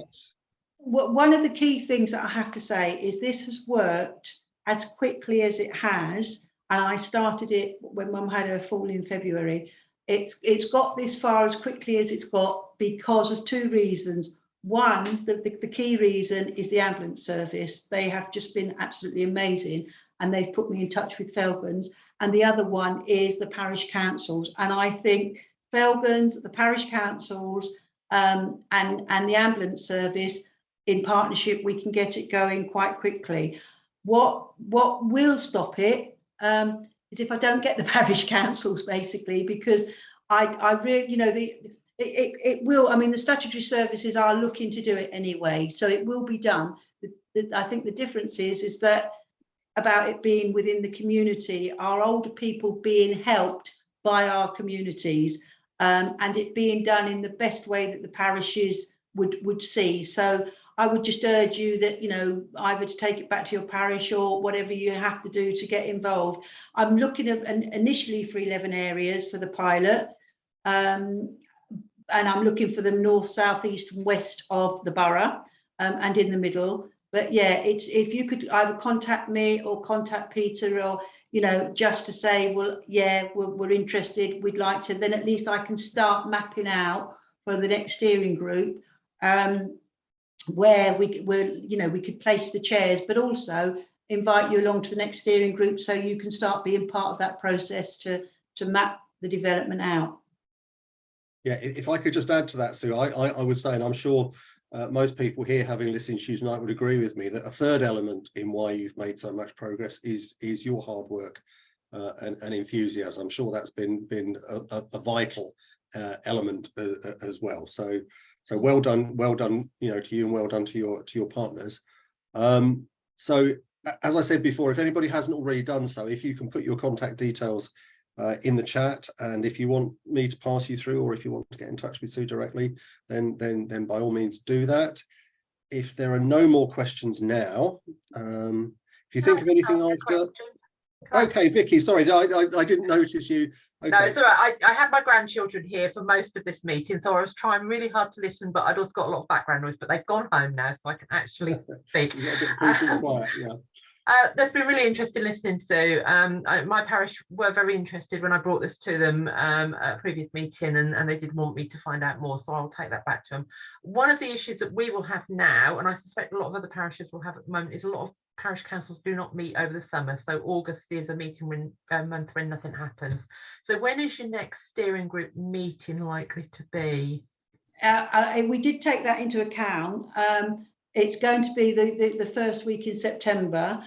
one of the key things that I have to say is this has worked as quickly as it has, and I started it when Mum had her fall in February. It's got this far as quickly as it's got because of two reasons. One, the key reason is the ambulance service. They have just been absolutely amazing, and they've put me in touch with Felgans. And the other one is the parish councils. And I think Felgans, the parish councils, and the ambulance service, in partnership, we can get it going quite quickly. What will stop it is if I don't get the parish councils, basically, because I really, it will. I mean, the statutory services are looking to do it anyway, so it will be done. I think the difference is that about it being within the community, our older people being helped by our communities, and it being done in the best way that the parishes would see. So I would just urge you that, either to take it back to your parish or whatever you have to do to get involved. I'm looking at initially for 11 areas for the pilot, and I'm looking for the north, south, east and west of the borough, and in the middle. But yeah, if you could either contact me or contact Peter, or just to say, well, yeah, we're interested, we'd like to, then at least I can start mapping out for the next steering group where we could place the chairs, but also invite you along to the next steering group so you can start being part of that process to map the development out. Yeah, if I could just add to that, Sue, I would say, and I'm sure most people here, having listened to you tonight, would agree with me, that a third element in why you've made so much progress is your hard work and enthusiasm. I'm sure that's been a vital element as well. So well done, to you, and well done to your partners. So as I said before, if anybody hasn't already done so, if you can put your contact details in the chat, and if you want me to pass you through, or if you want to get in touch with Sue directly, then by all means do that. If there are no more questions now, if you think of anything after. Okay, Vicky, sorry, I didn't notice you. Okay. No, it's all right. I had my grandchildren here for most of this meeting, so I was trying really hard to listen, but I'd also got a lot of background noise, but they've gone home now, so I can actually speak. You got a bit of peace and quiet, yeah. That's been really interesting listening to. My parish were very interested when I brought this to them at a previous meeting, and they did want me to find out more, so I'll take that back to them. One of the issues that we will have now, and I suspect a lot of other parishes will have at the moment, is a lot of parish councils do not meet over the summer. So August is a meeting month when nothing happens. So when is your next steering group meeting likely to be? We did take that into account. It's going to be the first week in September.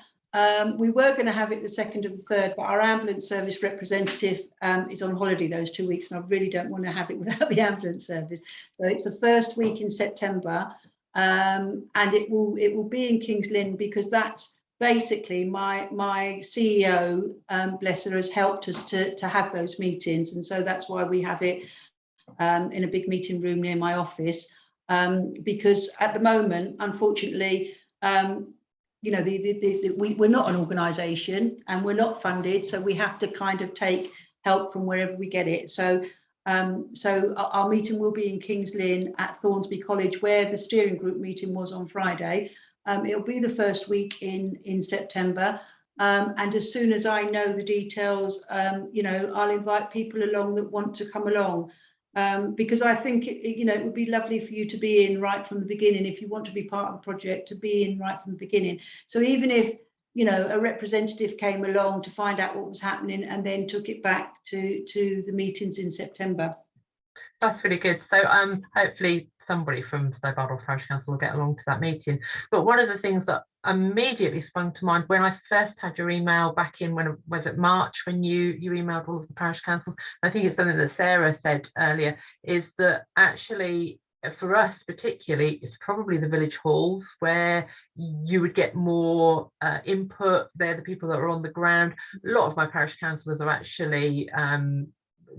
We were going to have it the 2nd or the 3rd, but our ambulance service representative is on holiday those 2 weeks, and I really don't want to have it without the ambulance service. So it's the first week in September, and it will be in King's Lynn, because that's basically my CEO, bless her, has helped us to have those meetings, and so that's why we have it in a big meeting room near my office. Because at the moment, unfortunately, we're not an organisation and we're not funded, so we have to kind of take help from wherever we get it. So our meeting will be in King's Lynn at Thornsby College, where the steering group meeting was on Friday. It'll be the first week in September, and as soon as I know the details, I'll invite people along that want to come along. Because I think it would be lovely for you to be in right from the beginning, if you want to be part of the project, to be in right from the beginning. So even if you know, a representative came along to find out what was happening and then took it back to the meetings in September. That's really good. So hopefully somebody from Stow Bardolph Parish Council will get along to that meeting. But one of the things that immediately sprung to mind when I first had your email back in, when was it March, when you emailed all of the parish councils, I think it's something that Sarah said earlier, is that actually for us particularly, it's probably the village halls where you would get more input. They're the people that are on the ground. A lot of my parish councillors are actually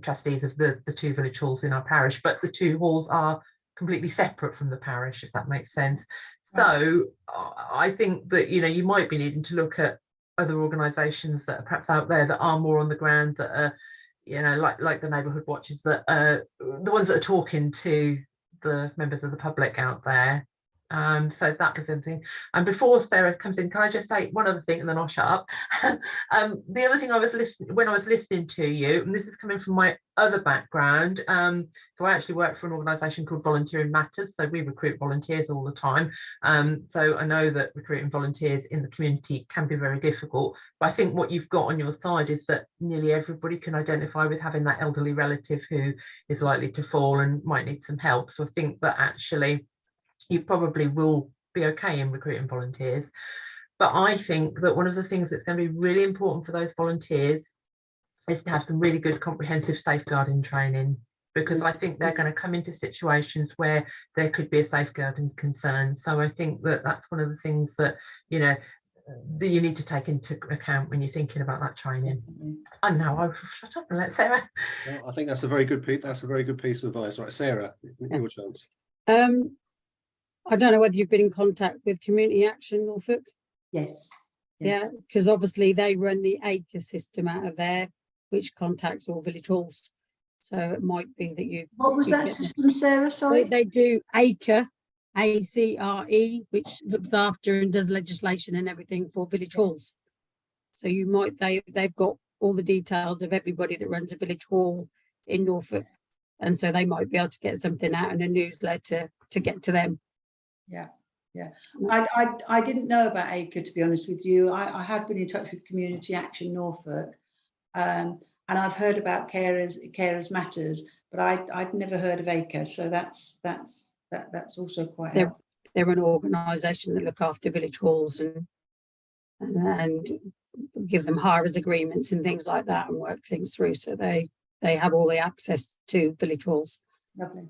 trustees of the two village halls in our parish, but the two halls are completely separate from the parish, if that makes sense. So I think that, you know, you might be needing to look at other organisations that are perhaps out there that are more on the ground, that are, you know, like the neighbourhood watches, that are the ones that are talking to the members of the public out there. So that was something. And before Sarah comes in, can I just say one other thing and then I'll shut up? The other thing I was listening to you, and this is coming from my other background. So I actually work for an organisation called Volunteering Matters. So we recruit volunteers all the time. So I know that recruiting volunteers in the community can be very difficult. But I think what you've got on your side is that nearly everybody can identify with having that elderly relative who is likely to fall and might need some help. So I think that actually you probably will be okay in recruiting volunteers. But I think that one of the things that's going to be really important for those volunteers is to have some really good comprehensive safeguarding training, because I think they're going to come into situations where there could be a safeguarding concern. So I think that that's one of the things that, you know, that you need to take into account when you're thinking about that training. And now I'll shut up and let Sarah. Well, I think that's a very good piece. That's a very good piece of advice, right, Sarah? Your chance. I don't know whether you've been in contact with Community Action Norfolk. Yes. Yeah, because obviously they run the ACRE system out of there, which contacts all village halls. So it might be that you. What was that system, Sarah? Sorry. They do ACRE, ACRE, which looks after and does legislation and everything for village halls. So you might, they've got all the details of everybody that runs a village hall in Norfolk. And so they might be able to get something out in a newsletter to get to them. Yeah, yeah. I didn't know about ACRE, to be honest with you. I have been in touch with Community Action Norfolk, and I've heard about Carers Matters, but I'd never heard of ACRE. So that's also quite helpful. They're an organisation that look after village halls and give them hires agreements and things like that and work things through. So they have all the access to village halls. Lovely.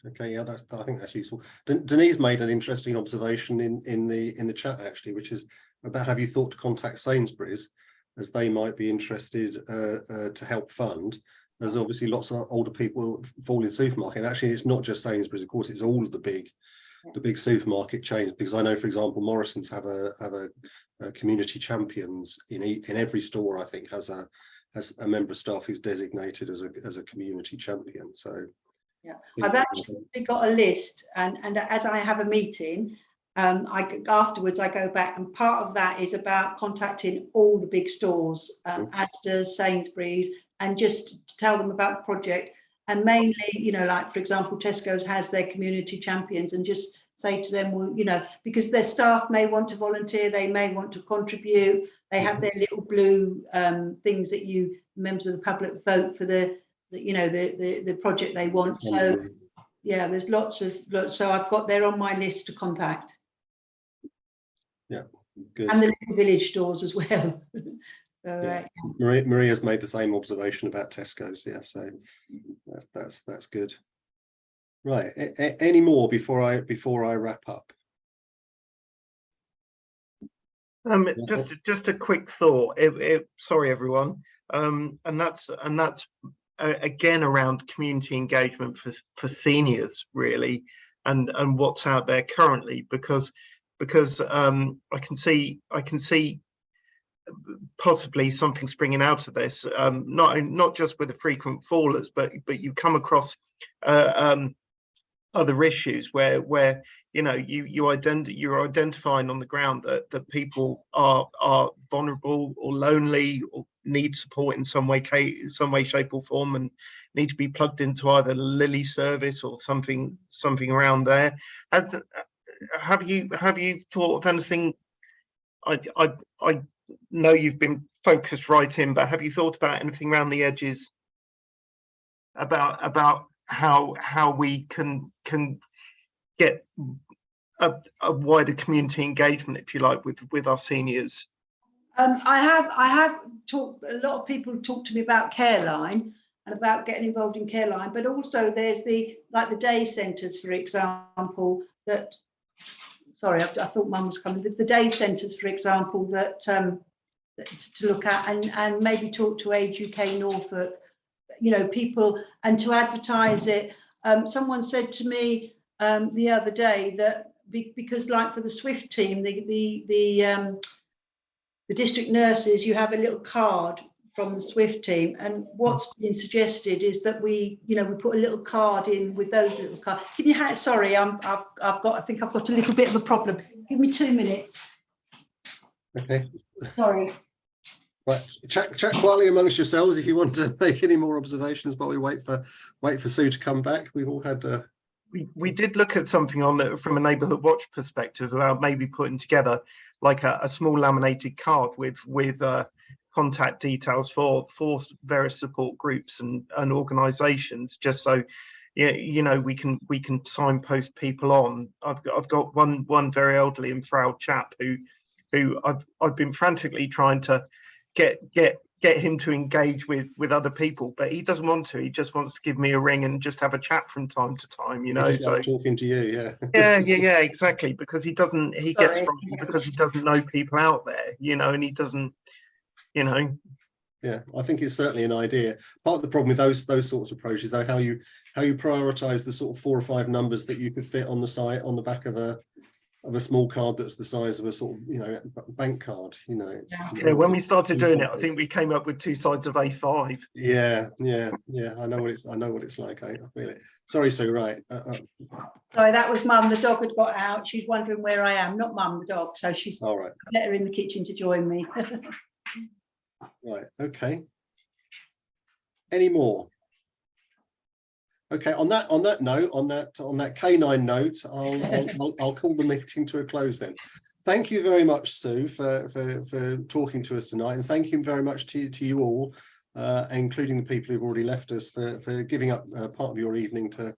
Okay, yeah, I think that's useful. Denise made an interesting observation in the chat actually, which is about, have you thought to contact Sainsbury's, as they might be interested to help fund. There's obviously lots of older people fall in supermarket. Actually, it's not just Sainsbury's, of course, it's all of the big supermarket chains, because I know, for example, Morrison's have a community champions in every store. I think has a member of staff who's designated as a community champion. So yeah, I've actually got a list, and as I have a meeting, afterwards I go back, and part of that is about contacting all the big stores, Asda's, Sainsbury's, and just to tell them about the project. And mainly, you know, like for example, Tesco's has their community champions, and just say to them, well, you know, because their staff may want to volunteer, they may want to contribute. They have their little blue things that you members of the public vote for the project they want. So yeah, there's lots. So I've got, they're on my list to contact. Yeah, good. And the little village stores as well. So yeah. Maria's made the same observation about Tesco's. Yeah, so that's good. Right. Any more before I wrap up? Just a quick thought. Sorry, everyone. And that's again around community engagement for seniors, really, and what's out there currently, because I can see possibly something springing out of this, not just with the frequent fallers, but you come across other issues where you know you're identifying on the ground that people are vulnerable or lonely or need support in some way, shape or form, and need to be plugged into either the Lily service or something around there. Have you thought of anything I know you've been focused right in, but have you thought about anything around the edges about how we can get a wider community engagement, if you like, with our seniors? I have talked, a lot of people talk to me about Careline and about getting involved in Careline, but also there's the day centres, for example, that, sorry, I thought Mum was coming, the day centres, for example, that to look at, and maybe talk to Age UK Norfolk, you know, people, and to advertise it. Someone said to me the other day that because, like, for the Swift team, the district nurses, you have a little card from the Swift team, and what's been suggested is that we put a little card in with those little cards. Can you sorry, I think I've got a little bit of a problem. Give me 2 minutes. Okay. Sorry. Right, chat quietly amongst yourselves if you want to make any more observations while we wait for Sue to come back. We've all had we did look at something on from a neighbourhood watch perspective about maybe putting together like a small laminated card with contact details for various support groups and organisations, just so you know we can signpost people on. I've got one very elderly and frail chap who I've been frantically trying to get him to engage with other people, but he doesn't want to. He just wants to give me a ring and just have a chat from time to time, you know. He just likes talking to you, yeah, exactly, because he gets frightened because he doesn't know people out there, you know, and he doesn't, you know. Yeah, I think it's certainly an idea. Part of the problem with those sorts of approaches, though, how you prioritize the sort of 4 or 5 numbers that you could fit on the site, on the back of a small card that's the size of a sort of, you know, bank card, you know. Yeah, when we started doing it, I think we came up with 2 sides of A5. Yeah. I know what it's like. I feel it. Sorry, Sue. Right. Sorry, that was Mum. The dog had got out. She's wondering where I am. Not Mum, the dog. So she's all right. Let her in the kitchen to join me. Right. Okay. Any more? Okay, on that note, on that canine note, I'll call the meeting to a close then. Thank you very much, Sue, for talking to us tonight, and thank you very much to you all, including the people who've already left us, for giving up part of your evening to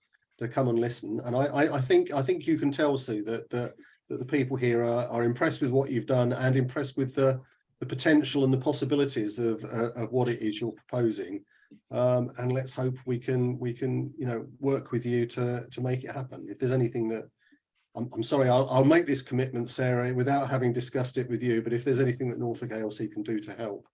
come and listen. And I think you can tell, Sue, that the people here are impressed with what you've done and impressed with the potential and the possibilities of what it is you're proposing. And let's hope we can work with you to make it happen. If there's anything that I'm sorry, I'll make this commitment, Sarah, without having discussed it with you, but if there's anything that Norfolk ALC can do to help,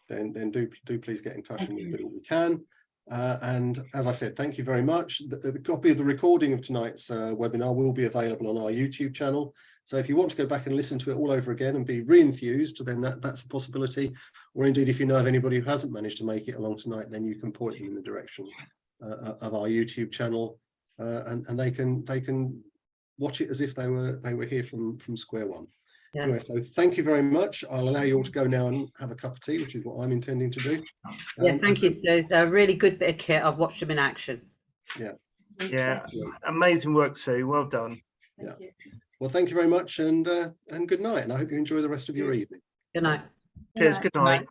then do please get in touch and we'll do what we can. And as I said, thank you very much. The copy of the recording of tonight's webinar will be available on our YouTube channel. So if you want to go back and listen to it all over again and be re-enthused, then that's a possibility. Or indeed, if you know of anybody who hasn't managed to make it along tonight, then you can point them in the direction of our YouTube channel, and they can watch it as if they were here from square one. Yeah. Anyway, so thank you very much. I'll allow you all to go now and have a cup of tea, which is what I'm intending to do. Yeah, thank you, Sue. They're a really good bit of kit. I've watched them in action. Yeah, amazing work, Sue. Well done. Yeah. Well, thank you very much, and good night. And I hope you enjoy the rest of your evening. Good night. Cheers. Good night.